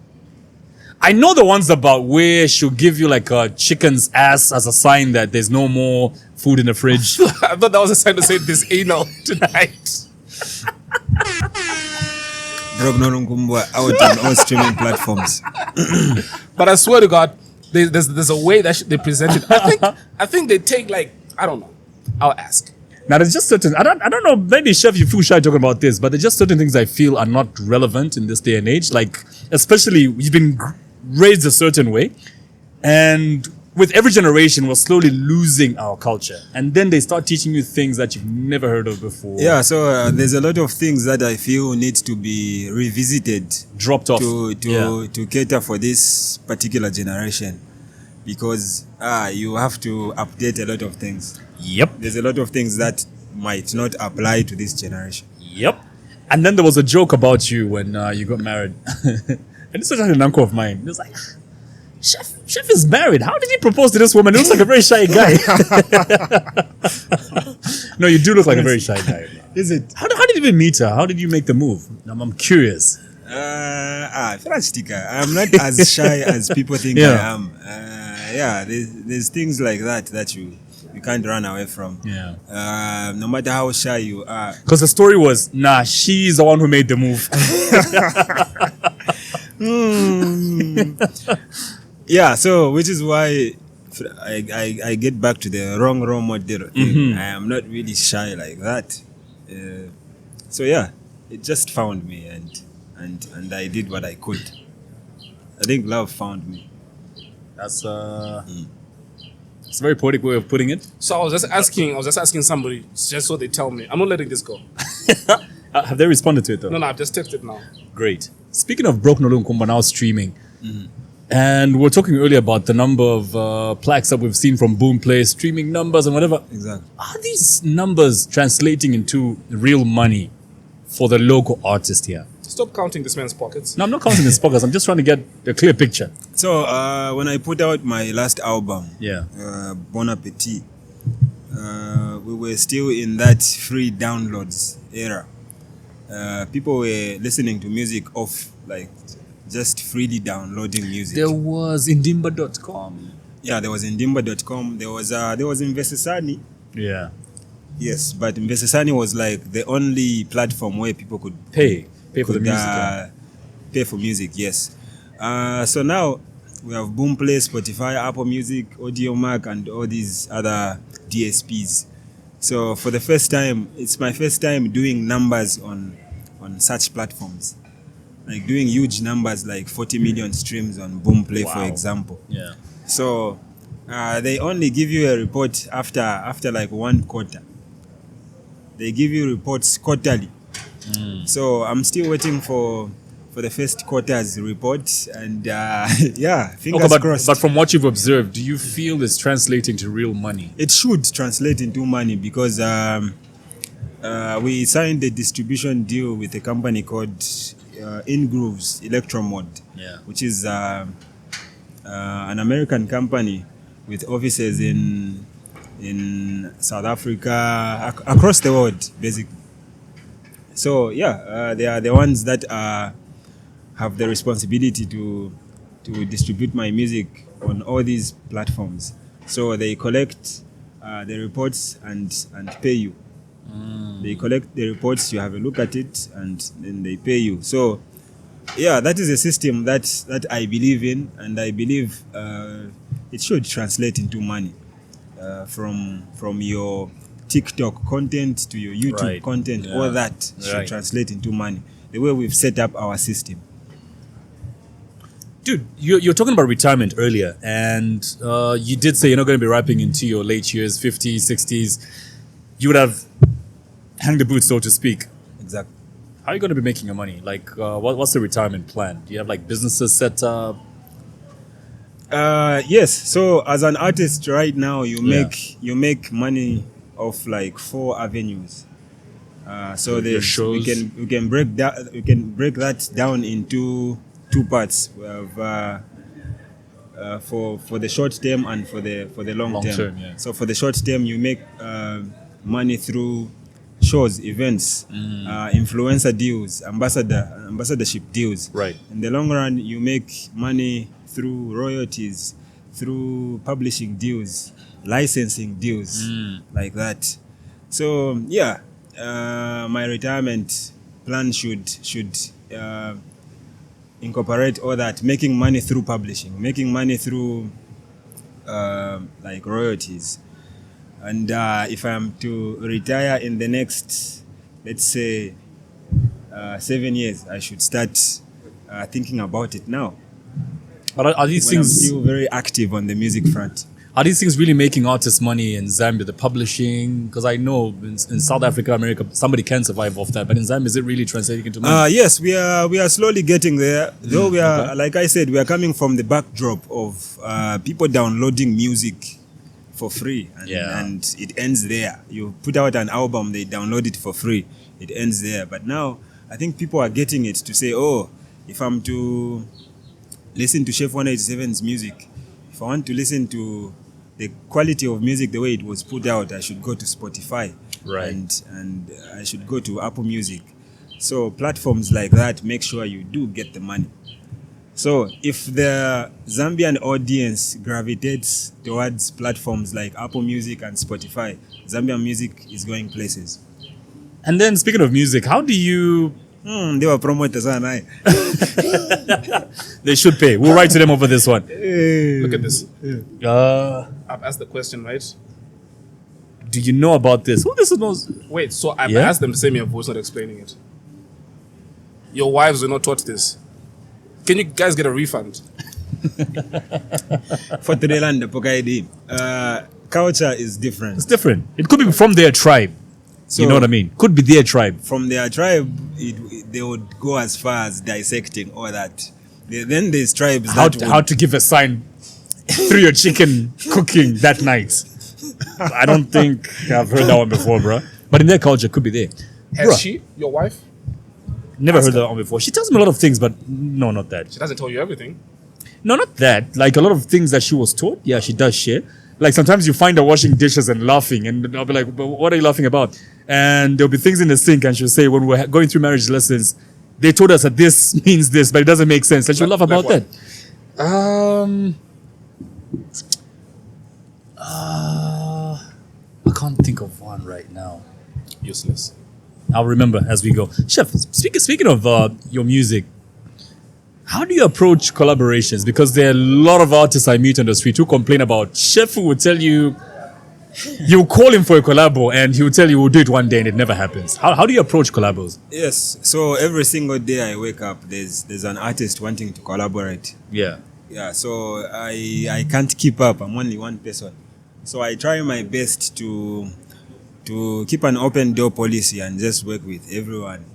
I know the ones about where she'll give you like a chicken's ass as a sign that there's no more food in the fridge. I thought that was a sign to say this anal tonight. Brognon Nkumbwa out on all streaming platforms. But I swear to God, there's a way that they present it. I think they take like, I don't know. I'll ask. Now there's just certain I don't know, maybe Chef you feel shy talking about this, but there's just certain things I feel are not relevant in this day and age. Like especially you've been raised a certain way, and with every generation, we're slowly losing our culture, and then they start teaching you things that you've never heard of before. Yeah, so there's a lot of things that I feel need to be revisited Dropped off. to cater for this particular generation, because you have to update a lot of things. Yep. There's a lot of things that might not apply to this generation. Yep. And then there was a joke about you when you got married. And this was an uncle of mine. He was like, Chef is married. How did he propose to this woman? He looks like a very shy guy. No, you do look like a very shy guy. Is it? How did you even meet her? How did you make the move? I'm curious. I'm not as shy as people think Yeah. I am. There's things like that you can't run away from. Yeah. No matter how shy you are. Because the story was, she's the one who made the move. Yeah, so which is why I get back to the wrong role model. I am not really shy like that. So yeah, it just found me and I did what I could. I think love found me. That's it's a very poetic way of putting it. So I was just asking somebody, just so they tell me. I'm not letting this go. Have they responded to it though? No, I've just texted now. Great. Speaking of Broke Nolu Nkumba now streaming, and we were talking earlier about the number of plaques that we've seen from Boomplay, streaming numbers and whatever. Exactly. Are these numbers translating into real money for the local artist here? Stop counting this man's pockets. No, I'm not counting his pockets. I'm just trying to get a clear picture. So when I put out my last album, Yeah. Bon Appetit, we were still in that free downloads era. People were listening to music off, like just freely downloading music. There was indimba.com. Yeah, there was indimba.com. There was Invesesani. Yeah. Yes, but Invesesani was like the only platform where people could Pay for the music. pay for music. Yes. So now we have Boomplay, Spotify, Apple Music, Audiomack, and all these other DSPs. So for the first time, it's my first time doing numbers on such platforms, like doing huge numbers, like 40 million streams on Boomplay, for example. Yeah. So they only give you a report after like one quarter. They give you reports quarterly. So I'm still waiting for the first quarter's report, and fingers crossed. But from what you've observed, do you feel it's translating to real money? It should translate into money because we signed a distribution deal with a company called Ingrooves Electromod, which is an American company with offices in South Africa, across the world, basically. So they are the ones that have the responsibility to distribute my music on all these platforms. So they collect the reports and pay you. They collect the reports, you have a look at it, and then they pay you. So that is a system that I believe in, and I believe it should translate into money. From your TikTok content to your YouTube content, all that should translate into money. The way we've set up our system. Dude, you're talking about retirement earlier, and you did say you're not going to be rapping into your late years, 50s, 60s. You would have hanged the boots, so to speak. Exactly. How are you going to be making your money? Like, what's the retirement plan? Do you have like businesses set up? Yes. So as an artist right now, you make money off like 4 avenues. So Your shows. we can break that down into 2 parts. We have for the short term and for the long term. Yeah. So for the short term, you make money through shows, events, influencer deals, ambassadorship deals. Right. In the long run, you make money through royalties, through publishing deals, licensing deals, like that. So my retirement plan should incorporate all that, making money through publishing, making money through like royalties. And if I'm to retire in the next, let's say, 7 years, I should start thinking about it now. But are these when I'm things still very active on the music front. are these things really making artists money in Zambia? The publishing, because I know in South Africa, America, somebody can survive off that. But in Zambia, is it really translating into money? Yes, we are slowly getting there. Though we are, like I said, we are coming from the backdrop of people downloading music for free, and it ends there. You put out an album, they download it for free, it ends there. But now I think people are getting it to say, oh, if I'm to listen to Chef 187's music, if I want to listen to the quality of music the way it was put out, I should go to Spotify, Right. and I should go to Apple Music. So platforms like that make sure you do get the money. So if the Zambian audience gravitates towards platforms like Apple Music and Spotify, Zambian music is going places. And then speaking of music, how do you? They were promoters, and I. They should pay. We'll write to them over this one. Look at this. I've asked the question, right? Do you know about this? Who this knows? Wait, so I've Yeah? asked them to send me a voice note explaining it. Your wives were not taught this. Can you guys get a refund? For Tireland, culture is different. It's different. It could be from their tribe. So You know what I mean? Could be their tribe. from their tribe, they would go as far as dissecting all that. Then there's tribes How that how to give a sign through your chicken cooking that night. I don't think I've heard that one before, bro. But in their culture, it could be there. Has Bruh. she, your wife? Never heard that one before. She tells me a lot of things, but no, not that. She doesn't tell you everything. No, not that. Like a lot of things that she was taught, yeah, she does share. Like sometimes you find her washing dishes and laughing, and I'll be like, "But what are you laughing about?" And there'll be things in the sink, and she'll say, "When we're going through marriage lessons, they told us that this means this, but it doesn't make sense." And she'll laugh about Like that. I can't think of one right now. Useless. I'll remember as we go. Chef, speaking of your music, how do you approach collaborations? Because there are a lot of artists I meet on the street who complain about Chef who would tell you, you call him for a collabo and he will tell you we'll do it one day and it never happens. How do you approach collabos? Yes. So every single day I wake up, there's an artist wanting to collaborate. Yeah. Yeah. So I can't keep up. I'm only one person. So I try my best to keep an open door policy and just work with everyone,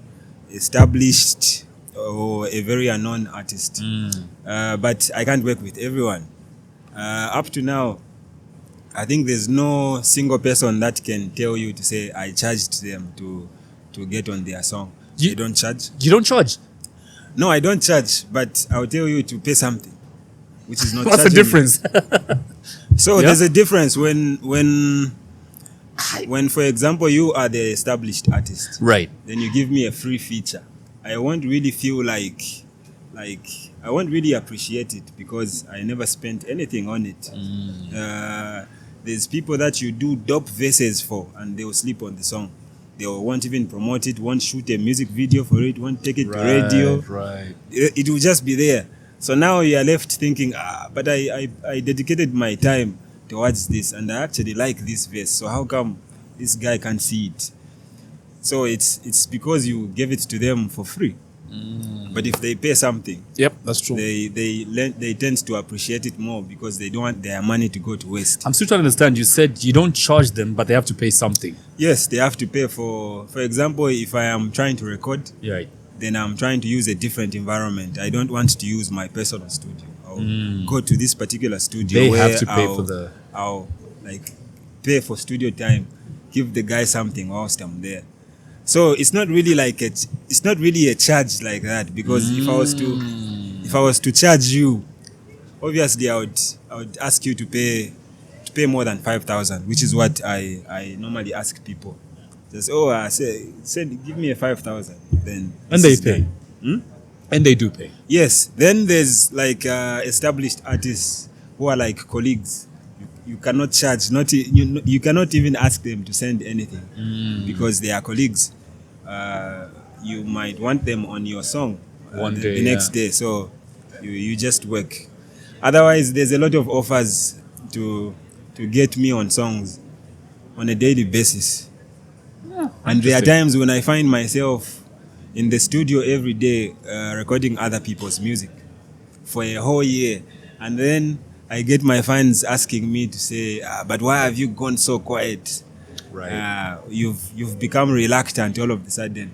established or a very unknown artist. But I can't work with everyone. Up to now, I think there's no single person that can tell you to say I charged them to get on their song. They don't charge. You don't charge? No, I don't charge, but I'll tell you to pay something, which is not. What's the charging me. difference? So Yeah? there's a difference when, for example, you are the established artist, Right. then you give me a free feature. I won't really feel like I won't really appreciate it because I never spent anything on it. There's people that you do dope verses for and they will sleep on the song. They won't even promote it, won't shoot a music video for it, won't take it to radio. Right. It will just be there. So now you are left thinking, but I dedicated my time towards this and I actually like this verse. So how come this guy can't see it? So it's because you gave it to them for free. But if they pay something, Yep, that's true. they tend to appreciate it more because they don't want their money to go to waste. I'm still trying to understand. You said you don't charge them, but they have to pay something. Yes, they have to pay for example, if I am trying to record, Right. then I'm trying to use a different environment. I don't want to use my personal studio. I'll go to this particular studio They where have to pay for the- I'll like pay for studio time, give the guy something whilst I'm there. So it's not really a charge like that because if I was to charge you, obviously I would ask you to pay more than 5,000, which is what I normally ask people. Just I say give me a 5,000, then And this they is pay. done. And they do pay. Yes, then there's like established artists who are like colleagues. You cannot charge, you cannot even ask them to send anything because they are colleagues. You might want them on your song One the day, next day, so you just work. Otherwise, there's a lot of offers to get me on songs on a daily basis. And there are times when I find myself in the studio every day recording other people's music. for a whole year, and then I get my fans asking me to say, but why have you gone so quiet? Right. You've become reluctant all of a sudden.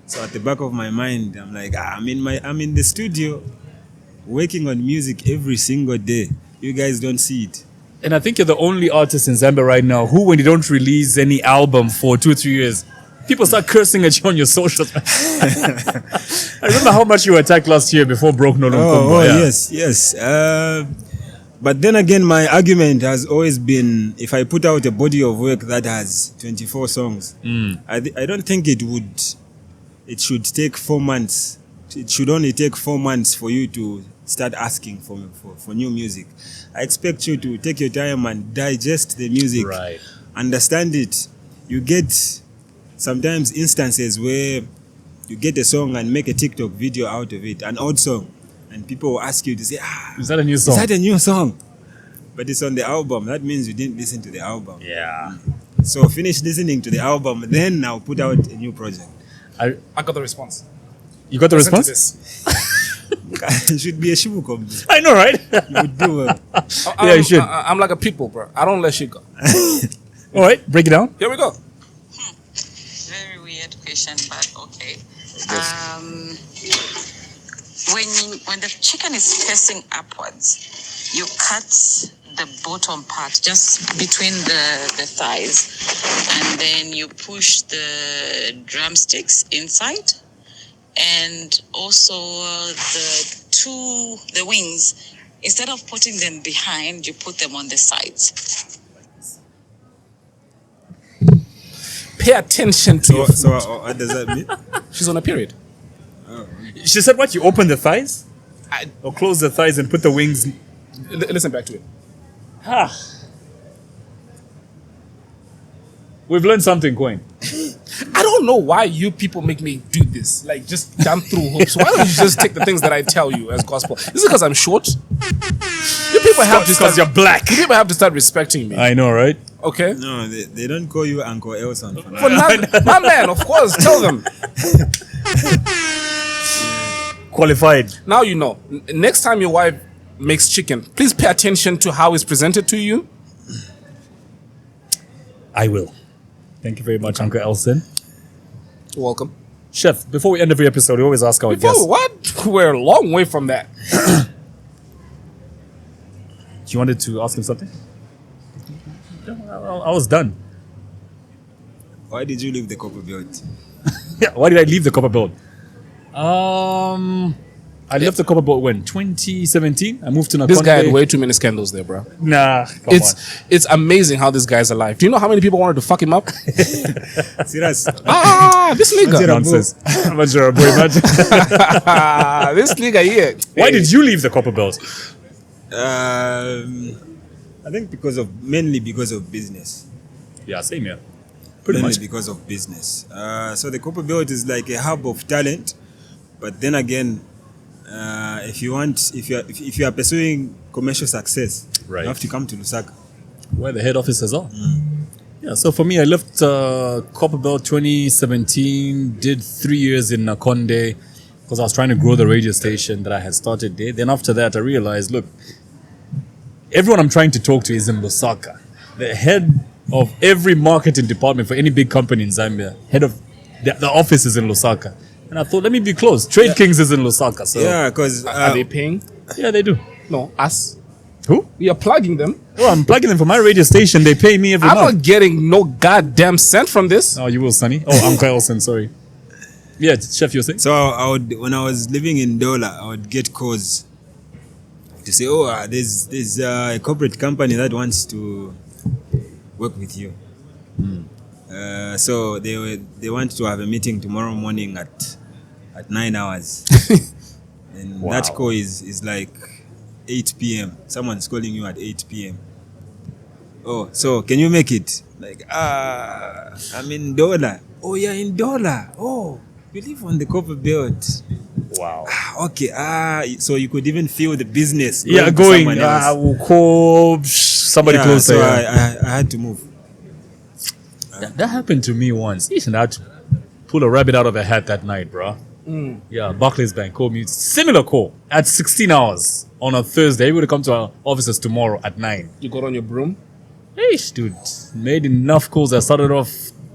So at the back of my mind, I'm like, I'm in the studio working on music every single day. You guys don't see it. And I think you're the only artist in Zambia right now who, when you don't release any album for 2-3 years, people start cursing at you on your socials. I remember how much you were attacked last year before Broke No Lumkumba. Yes. But then again, my argument has always been, if I put out a body of work that has 24 songs, I don't think it should take 4 months. It should only take 4 months for you to start asking for new music. I expect you to take your time and digest the music, Right. understand it. You get sometimes instances where you get a song and make a TikTok video out of it, an old song, and people will ask you to say, Is that a new song? is that a new song? But it's on the album. That means you didn't listen to the album. Yeah. So finish listening to the album, then I'll put out a new project. I got the response. You got the Listen to response? this. It should be a shibukom. I know, right? You would do well. Yeah, you should. I'm like a pitbull, bro. I don't let shit go. All right, break it down. Here we go. Very weird question, but okay. When the chicken is facing upwards, you cut the bottom part just between the thighs, and then you push the drumsticks inside, and also the wings. Instead of putting them behind, you put them on the sides. Pay attention to your So food. what does that mean? She's on a period. She said, what? You open the thighs? I- Or close the thighs and put the wings? Listen back to it. We've learned something, Coin. I don't know why you people make me do this. Like, just jump through hoops. Why don't you just take the things that I tell you as gospel? Is it because I'm short? You people have to Because start. you're black. You people have to start respecting me. I know, right? Okay. No, they don't call you Uncle Elson. For For my man, of course. Tell them. Qualified. Now you know. Next time your wife makes chicken, please pay attention to how it's presented to you. I will. Thank you very much, Uncle Elson. You're welcome. Chef, before we end every episode, we always ask our guests. Oh, what? We're a long way from that. You wanted to ask him something? I was done. Why did you leave the copper belt? Yeah, why did I leave the copper belt? I left the copper belt when? 2017? I moved to Nakonde. This guy had way too many scandals there, bro. Nah, come on. It's amazing how this guy's alive. Do you know how many people wanted to fuck him up? Serious? This nigga. Nonsense. I'm not sure, boy. Imagine. This nigga here. Why did you leave the copper belt? I think mainly because of business. Yeah, same here. Pretty Mainly much. because of business. So the copper belt is like a hub of talent, but then again, if you are pursuing commercial success, Right. you have to come to Lusaka. Where the head offices are. Yeah, so for me, I left Copper Belt 2017, did 3 years in Nakonde because I was trying to grow the radio station that I had started there. Then after that, I realized, look, everyone I'm trying to talk to is in Lusaka. The head of every marketing department for any big company in Zambia, head of the office is in Lusaka. And I thought, let me be close. Trade Kings is in Lusaka. So Yeah, because Are they paying? yeah, they do. No, us. Who? We are plugging them. Oh, I'm plugging them for my radio station. They pay me every I'm month. not getting no goddamn cent from this. Oh, you will, Sonny. Oh, Uncle Elson, sorry. Yeah, Chef, you were saying? so I would, when I was living in Dola, I would get calls to say, there's a corporate company that wants to work with you. So they want to have a meeting tomorrow morning at 9 hours. And Wow. that call is like 8 p.m. Someone's calling you at 8 p.m. Oh, so can you make it? Like, I'm in Dola. Oh, you're in Dola. Oh, you live on the copper belt. Wow. Okay. So you could even feel the business. Yeah, to going. someone else. I will call somebody Yeah, close. so I had to move. That happened to me once. Listen, I had to pull a rabbit out of a hat that night, bro. Yeah, Barclays Bank called me. Similar call at 16 hours on a Thursday. He would have come to our offices tomorrow at 9. You got on your broom? Hey, dude, made enough calls. I started off.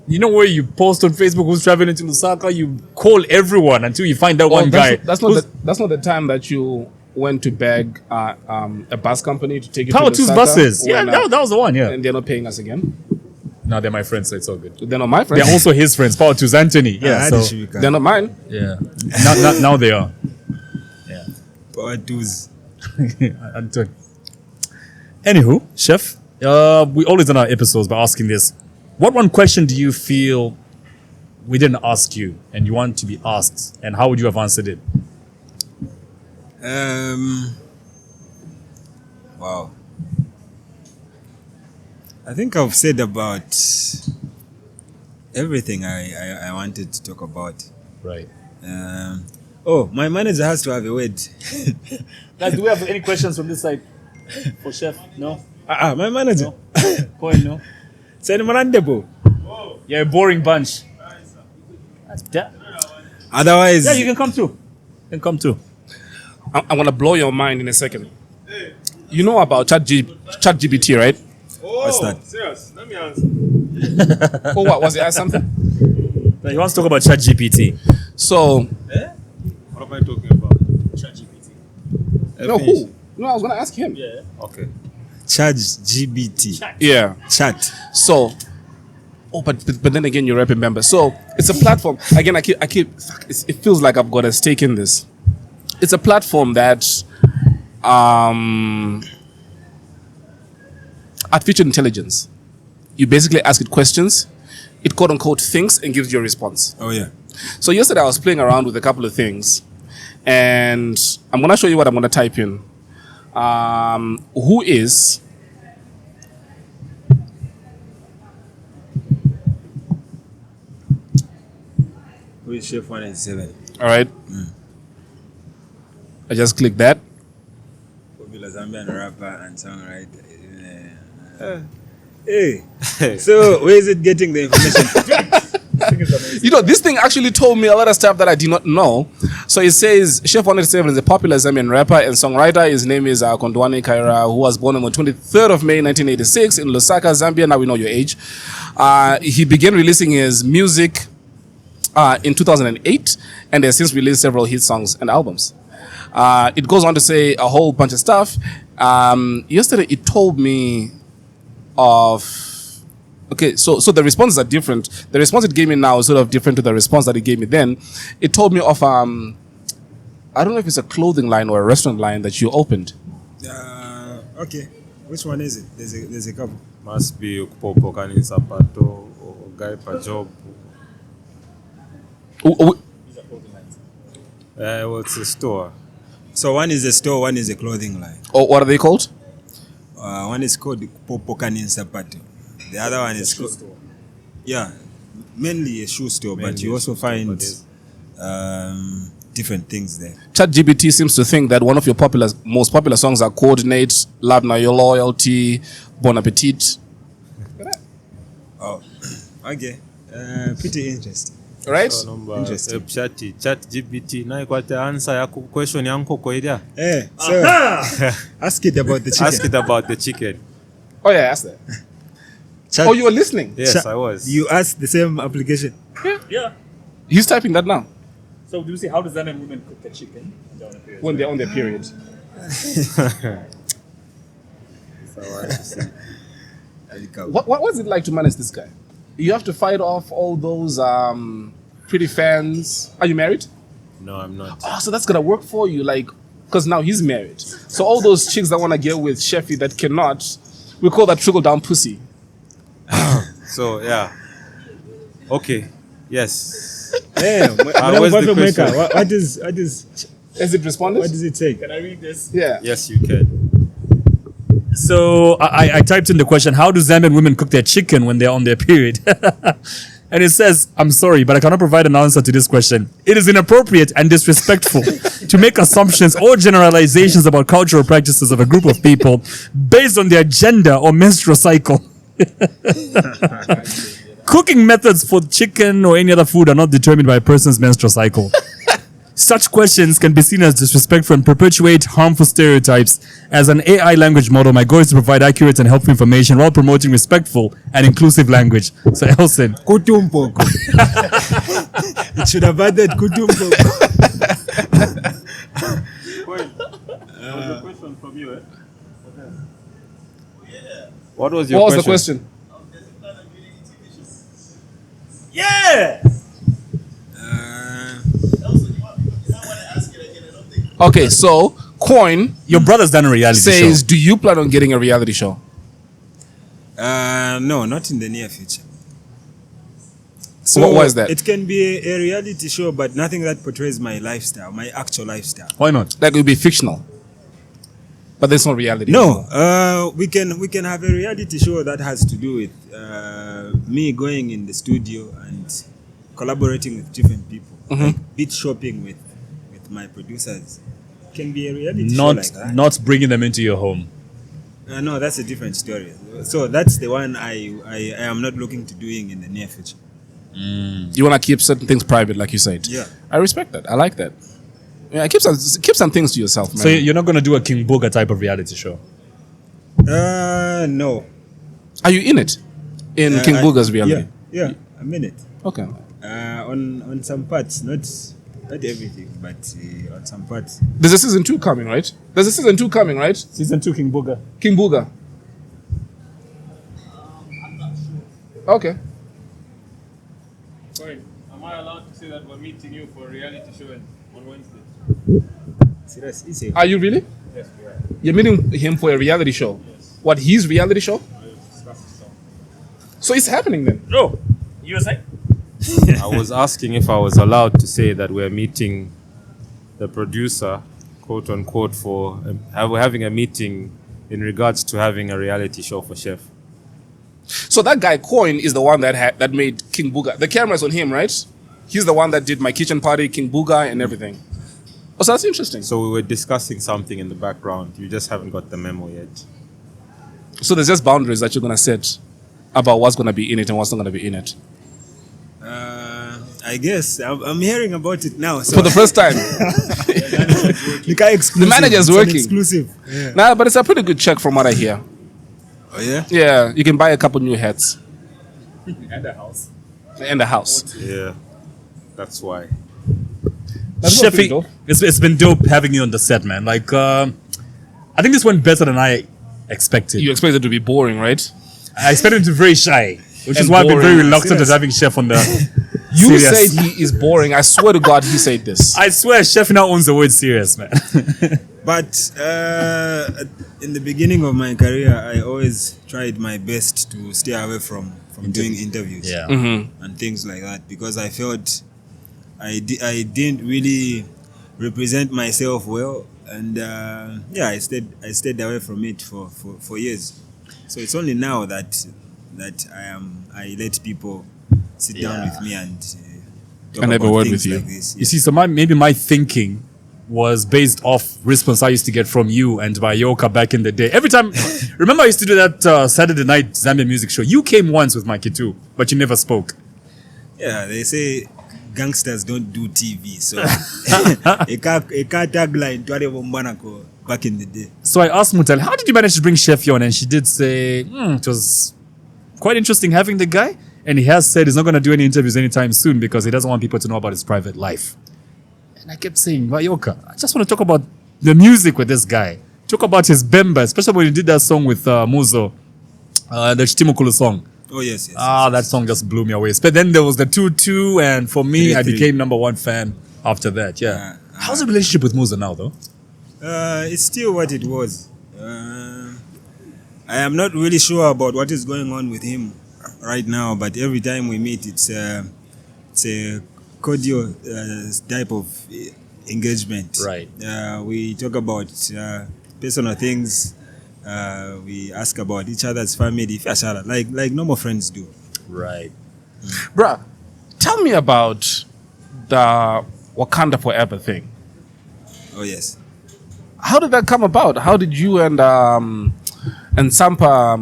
You know where you post on Facebook who's traveling to Lusaka? You call everyone until you find that one guy. That's not the time that you went to beg a bus company to take you Power to 2's Lusaka buses. Yeah, when, that was the one. Yeah. and they're not paying us again. No, they're my friends, so it's all good. They're not my friends. They're also his friends. Power 2's Anthony. Yeah, so They're not mine. yeah. Now they are. Yeah. Power twos. Anthony. Anywho, Chef, we always end our episodes by asking this. What one question do you feel we didn't ask you and you want to be asked, and how would you have answered it? Wow. I think I've said about everything I wanted to talk about. Right. My manager has to have a word. Guys, do we have any questions from this side for Chef? No? My manager. Coin, no? Send Marandebo. You're a boring bunch. Otherwise, Yeah, you can come too. I'm gonna blow your mind in a second. You know about ChatGPT, right? what's that? Serious? Let me answer. Oh, what was it? Ask something. He wants to talk about ChatGPT. So, What am I talking about? ChatGPT. no, who? No, I was gonna ask him. Yeah. Okay. ChatGPT. Yeah. Chat. So, but then again, you're a rep member. So it's a platform. Again, I keep. Fuck, it feels like I've got a stake in this. It's a platform that, artificial intelligence. You basically ask it questions. It quote unquote thinks and gives you a response. Oh yeah. So yesterday I was playing around with a couple of things, and I'm gonna show you what I'm gonna type in. Who is Who is Chef 197? all right? I just click that. Popular Zambian rapper and songwriter. Hey. So where is it getting the information? You know, this thing actually told me a lot of stuff that I did not know. So it says Chef 187 is a popular Zambian rapper and songwriter. His name is Kondwani Kaira, who was born on the 23rd of May 1986 in Lusaka, Zambia. Now we know your age. He began releasing his music in 2008 and has since released several hit songs and albums. It goes on to say a whole bunch of stuff. Yesterday it told me of... Okay, so the responses are different. The response it gave me now is sort of different to the response that it gave me then. It told me of, I don't know if it's a clothing line or a restaurant line that you opened. Okay. Which one is it? There's a couple. Must be Ukupopokani Sapato or Guy pa job. Well, it's a store. So one is a store, one is a clothing line. Or what are they called? One is called Popokani Sapato. The other one is called, yeah, mainly a shoe store, Mainly but you a also shoe store, find but different things there. ChatGPT seems to think that one of your most popular songs are Coordinate, Love Now Your Loyalty, Bon Appetit. Oh, okay. Pretty interesting. Right? So number Interesting. ChatGPT na ikwate answer ya question yanko kwa idea. So ask it about the chicken. Ask it about the chicken. Oh yeah, ask that. Chat- Oh, you were listening? Yes, I was. You asked the same application. Yeah. He's typing that now. So do you see how does Zambian women cook the chicken? When they're on their period. What's it like to manage this guy? You have to fight off all those pretty fans. Are you married? No, I'm not. Oh, so that's gonna work for you, like, because now he's married. So all those chicks that wanna get with Sheffy that cannot, we call that trickle down pussy. So yeah. Okay. Yes. Yeah, where's the question? what is Has it responded? what does it say? Can I read this? Yeah. Yes, you can. So I typed in the question, how do Zambian women cook their chicken when they're on their period? And it says, I'm sorry, but I cannot provide an answer to this question. It is inappropriate and disrespectful to make assumptions or generalizations about cultural practices of a group of people based on their gender or menstrual cycle. Cooking methods for chicken or any other food are not determined by a person's menstrual cycle. Such questions can be seen as disrespectful and perpetuate harmful stereotypes. As an AI language model, my goal is to provide accurate and helpful information while promoting respectful and inclusive language. So, Elson, Kutumpoko. It should have added Kutumpoko. Question from you, eh? What was What was the question? yeah, Okay, so Coin your brother's done a reality says, show. do you plan on getting a reality show? No, not in the near future. Why is that? It can be a reality show, but nothing that portrays my lifestyle, my actual lifestyle. Why not? Like it would be fictional, but there's no reality. No, we can have a reality show that has to do with me going in the studio and collaborating with different people, like beat shopping with my producers. Can be a reality show like that. Not bringing them into your home. No, that's a different story. So that's the one I am not looking to doing in the near future. You want to keep certain things private, like you said. Yeah. I respect that. I like that. Yeah, keep some things to yourself, man. So you're not going to do a King Booga type of reality show? No. Are you in it? In King Booga's reality? Yeah, a minute. Okay. On some parts, not everything, but on some parts. There's a season 2 coming, right? Season 2 King Booga. King Booga. Okay. Fine. Am I allowed to say that we're meeting you for a reality show on Wednesday? Serious, easy. Are you really? Yes, we are. You're meeting him for a reality show? Yes. What, his reality show? We'll discuss some. So it's happening then? No. You were saying? I was asking if I was allowed to say that we're meeting the producer, quote unquote, for we're having a meeting in regards to having a reality show for Chef. So that guy Coin is the one that made King Booga. The camera's on him, right? He's the one that did My Kitchen Party, King Booga, and everything. Oh, so that's interesting. So we were discussing something in the background. You just haven't got the memo yet. So there's just boundaries that you're gonna set about what's gonna be in it and what's not gonna be in it. I guess I'm hearing about it now. So For the first time. the manager's it's an working. exclusive. Yeah. Nah, but it's a pretty good check from what I hear. Oh yeah. Yeah, you can buy a couple new hats. And a house. And a house. Yeah, that's why. Sheffy, it's been dope having you on the set, man. Like, I think this went better than I expected. You expect it to be boring, right? I expected him to be very shy, which is And why I've been very boring. reluctant at having Chef on the. You Serious. said he is boring. I swear to God, he said this. I swear, Chef now owns the word serious, man. But in the beginning of my career, I always tried my best to stay away from doing interviews and things like that, because I felt I didn't really represent myself well, and I stayed away from it for years. So it's only now that I let people sit down with me and talk And have a about word things with you. like this. You see, so maybe my thinking was based off response I used to get from you and Bayoka back in the day. Every time, remember I used to do that Saturday night Zambian music show. You came once with Mikey too, but you never spoke. Yeah, they say gangsters don't do TV, so a car tagline to Mbwanako back in the day. So I asked Mutal, how did you manage to bring Chef on? And she did say, it was quite interesting having the guy. And he has said he's not going to do any interviews anytime soon because he doesn't want people to know about his private life. And I kept saying, Bayoka, I just want to talk about the music with this guy. Talk about his bemba, especially when he did that song with Muzo, the Chitimukulu song. Oh, yes. That song just blew me away. But then there was the 2-2, and for me, I 3-3. became number one fan after that. Yeah. How's the relationship with Muzo now, though? It's still what it was. I am not really sure about what is going on with him right now, but every time we meet, it's a cordial type of engagement. Right. We talk about personal things. We ask about each other's family, like normal friends do. Right. Bruh, tell me about the Wakanda Forever thing. Oh, yes. How did that come about? How did you and Sampa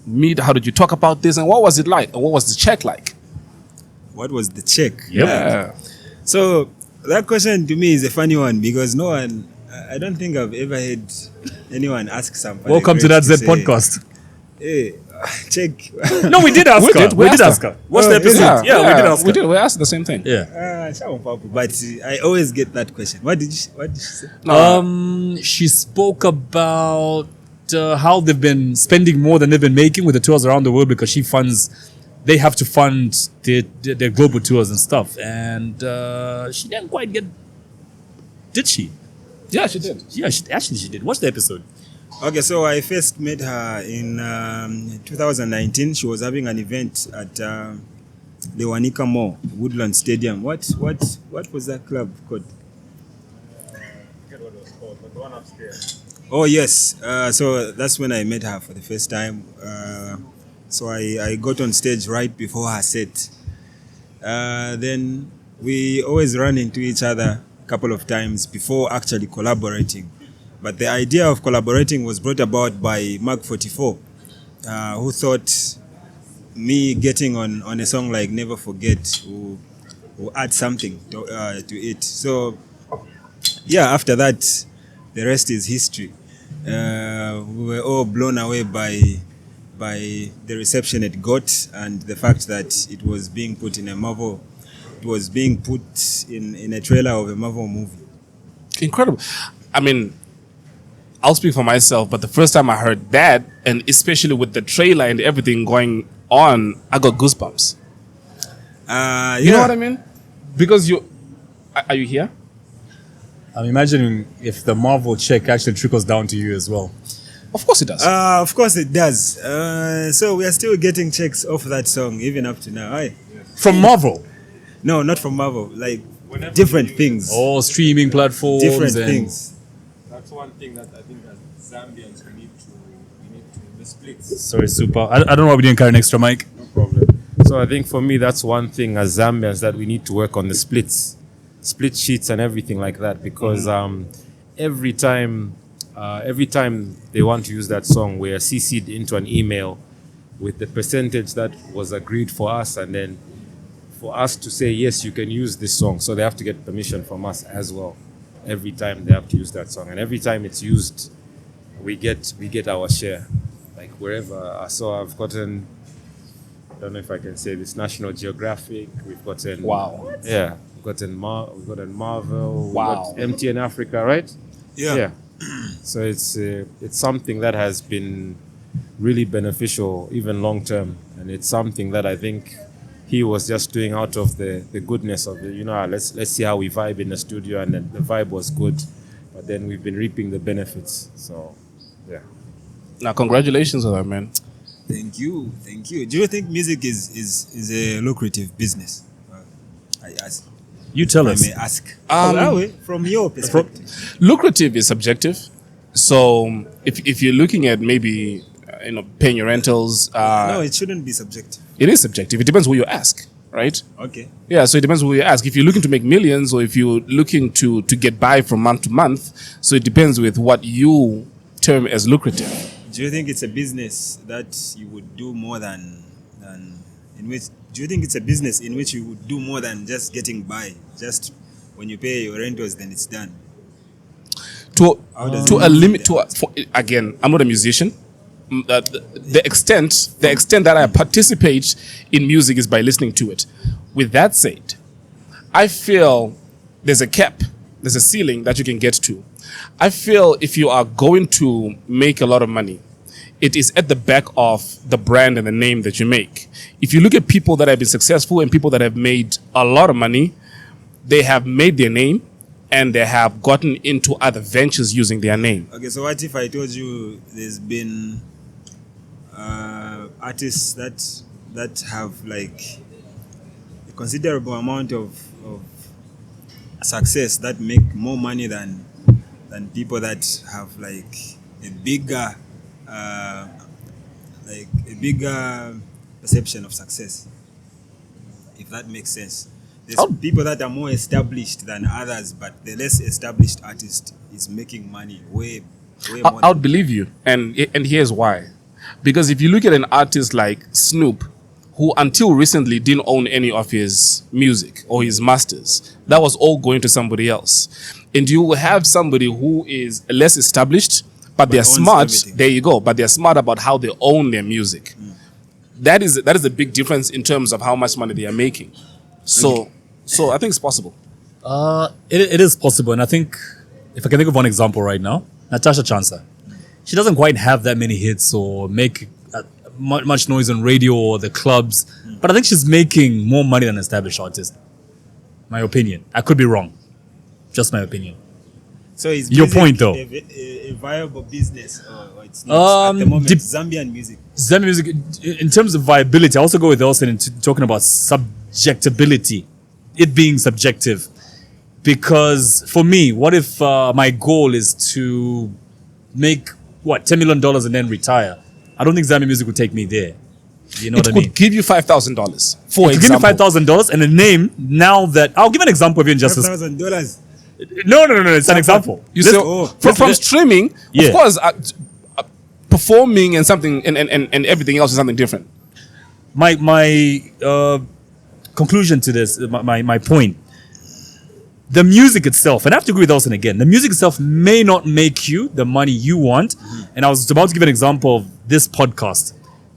meet? How did you talk about this? And what was it like? And what was the check like? What was the check? Yeah. So That question to me is a funny one because no one, I don't think I've ever heard anyone ask somebody. Welcome to that Z podcast. Hey, check. No, we did ask her. We did ask her. What's the Oh, is episode? it? Yeah, we did ask her. We asked the same thing. Yeah. But I always get that question. What did she say? She spoke about how they've been spending more than they've been making with the tours around the world because they have to fund their global tours and stuff. And she didn't quite get. Did she? Yeah, she did. Yeah, she did. Watch the episode. Okay, so I first met her in 2019. She was having an event at the Wanika Mall, Woodland Stadium. What was that club called? I forget what it was called, but the one upstairs. Oh yes, so that's when I met her for the first time. So I got on stage right before her set. Then we always ran into each other a couple of times before actually collaborating. But the idea of collaborating was brought about by Mark 44, who thought me getting on a song like Never Forget will add something to it. So yeah, after that, the rest is history. We were all blown away by the reception it got and the fact that it was being put in a Marvel, it was being put in a trailer of a Marvel movie. Incredible. I mean, I'll speak for myself, but the first time I heard that, and especially with the trailer and everything going on, I got goosebumps. You know what I mean? Because are you here? I'm imagining if the Marvel check actually trickles down to you as well. Of course it does. Of course it does. So we are still getting checks off that song even up to now. Aye. From Marvel? No, not from Marvel. Like different things. Oh, streaming platforms. Different and things. That's one thing that I think as Zambians we need to the splits. Sorry, super. I don't know why we didn't carry an extra mic. No problem. So I think for me that's one thing as Zambians that we need to work on the split sheets and everything like that because every time they want to use that song, we are CC'd into an email with the percentage that was agreed for us, and then for us to say yes, you can use this song. So they have to get permission from us as well. Every time they have to use that song, and every time it's used, we get our share. Like wherever. So I've gotten, I don't know if I can say this, National Geographic. We've gotten Yeah, we've gotten Marvel. Wow. We've got MTN Africa, right? Yeah. So it's something that has been really beneficial, even long term, and it's something that I think he was just doing out of the goodness of it. Let's see how we vibe in the studio, and then the vibe was good, but then we've been reaping the benefits. So, yeah. Now, congratulations on that, man. Thank you. Do you think music is a lucrative business? I ask. You tell I us. may ask. From your perspective. Lucrative is subjective. So if you're looking at maybe paying your rentals, No, it shouldn't be subjective. it is subjective. It depends who you ask, right? Okay. Yeah, so it depends who you ask. If you're looking to make millions or if you're looking to get by from month to month, so it depends with what you term as lucrative. Do you think it's a business that you would do more than in which? Do you think it's a business in which you would do more than just getting by? Just when you pay your rentals, then it's done. Again, I'm not a musician. The extent that I participate in music is by listening to it. With that said, I feel there's a cap, there's a ceiling that you can get to. I feel if you are going to make a lot of money, it is at the back of the brand and the name that you make. If you look at people that have been successful and people that have made a lot of money, they have made their name and they have gotten into other ventures using their name. Okay, so what if I told you there's been artists that have like a considerable amount of success that make more money than people that have like a bigger perception of success, if that makes sense. There's people that are more established than others, but the less established artist is making money way more. I would believe you, and here's why. Because if you look at an artist like Snoop, who until recently didn't own any of his music or his masters. That was all going to somebody else. And you will have somebody who is less established, but they're owns smart. everything. There you go. But they're smart about how they own their music. That is a big difference in terms of how much money they are making. So I think it's possible. It is possible, and I think if I can think of one example right now, Natasha Chansa. She doesn't quite have that many hits or make much noise on radio or the clubs, but I think she's making more money than an established artist. My opinion. I could be wrong. Just my opinion. So is Your music point, though. a viable business or it's not at the moment? Zambian music. Zambian music, in terms of viability, I also go with Elson in talking about subjectability, it being subjective. Because for me, what if my goal is to make $10 million and then retire? I don't think Zambian music would take me there. You know It what I mean? could give you $5,000 for Give me example. $5,000 and a name. Now that I'll give an example of injustice. $5,000. No. It's an example. You Let's- say from streaming, Yeah. of course, performing and something and everything else is something different. my conclusion to this, my point. The music itself, and I have to agree with Elson again, the music itself may not make you the money you want. And I was about to give an example of this podcast.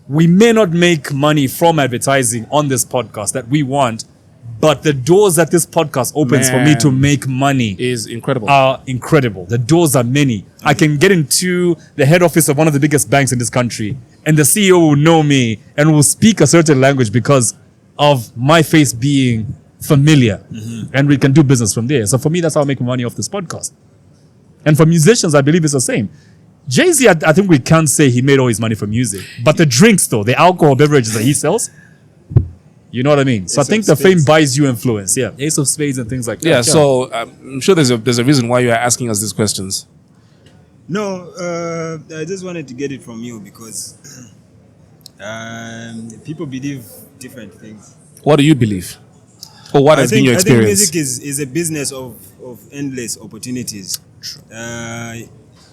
We may not make money from advertising on this podcast that we want, but the doors that this podcast opens for me Man. to make money Is incredible. are incredible. The doors are many. I can get into the head office of one of the biggest banks in this country, and the CEO will know me and will speak a certain language because of my face being familiar, and we can do business from there. So for me, that's how I make money off this podcast. And for musicians, I believe it's the same. Jay-Z, I think we can't say he made all his money from music, but the drinks though, the alcohol beverages that he sells, you know what I mean? So Ace I think of the fame Spades. buys you influence. Yeah, Ace of Spades and things like that. yeah, so I'm sure there's a reason why you are asking us these questions. No, I just wanted to get it from you because people believe different things. What do you believe? Or what has been your I think experience? music is a business of endless opportunities.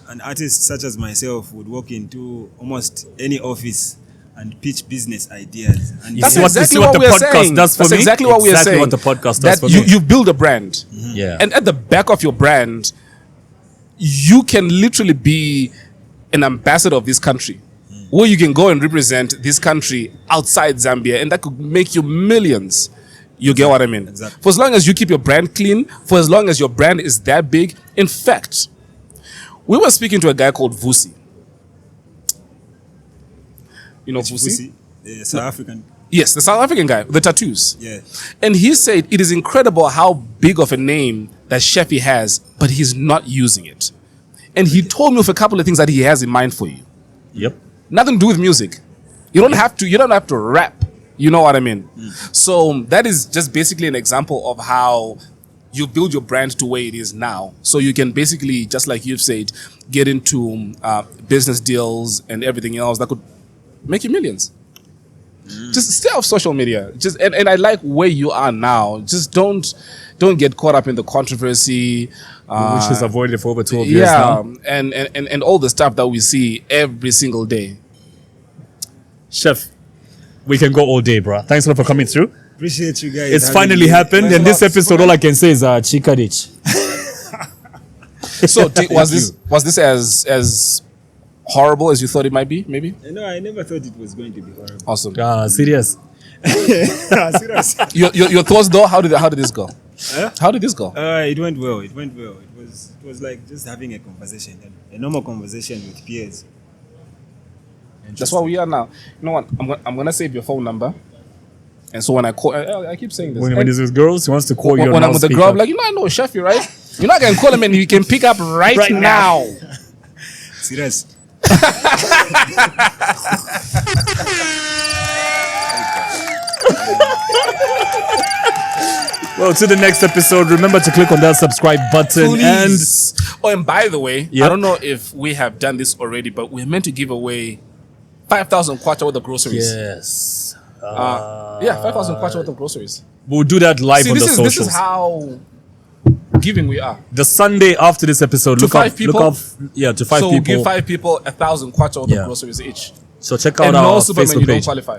An artist such as myself would walk into almost any office and pitch business ideas. And That's see what- exactly see what what the we are podcast saying. does for That's me? exactly what we are Exactly saying. what the podcast does that for you, me. you build a brand. Yeah. And at the back of your brand, you can literally be an ambassador of this country. Where you can go and represent this country outside Zambia, and that could make you millions. You get what I mean? Exactly. For as long as you keep your brand clean, for as long as your brand is that big. In fact, we were speaking to a guy called Vusi. You know Vusi? The South African. Yes, the South African guy, with the tattoos. Yeah. And he said it is incredible how big of a name that Sheffy has, but he's not using it. And he told me of a couple of things that he has in mind for you. Yep. Nothing to do with music. You don't have to rap. You know what I mean? So that is just basically an example of how you build your brand to where it is now. So you can basically, just like you've said, get into business deals and everything else that could make you millions. Just stay off social media. And I like where you are now. Just don't get caught up in the controversy. Which is avoided for over 12 years Yeah, now. and all the stuff that we see every single day. Chef, we can go all day, bro. Thanks a lot for coming through. Appreciate you guys. It's having finally me. happened, and this episode, all I can say is Chika Rich. So was this as horrible as you thought it might be? Maybe. No, I never thought it was going to be horrible. Awesome. Serious. Serious. Your thoughts though? How did this go? How did this go? It went well. It was like just having a conversation, a normal conversation with peers. That's what we are now. You know what? I'm gonna save your phone number. And so when I call, I keep saying this. When he's with girls, he wants to call you. when I'm with the girl, I'm like, I know Sheffy, right? You're not gonna call him and he can pick up right now. Serious. Well, to the next episode, remember to click on that subscribe button. Please. And by the way, Yep. I don't know if we have done this already, but we're meant to give away 5,000 kwacha worth of groceries. Yes. 5,000 kwacha worth of groceries. We'll do that live See, on the this socials. is how giving we are. The Sunday after this episode, To 5 people? to 5 So we'll people. give 5 people 1,000 kwacha worth Yeah. of groceries each. So check out And our no Superman, Facebook you don't page. qualify.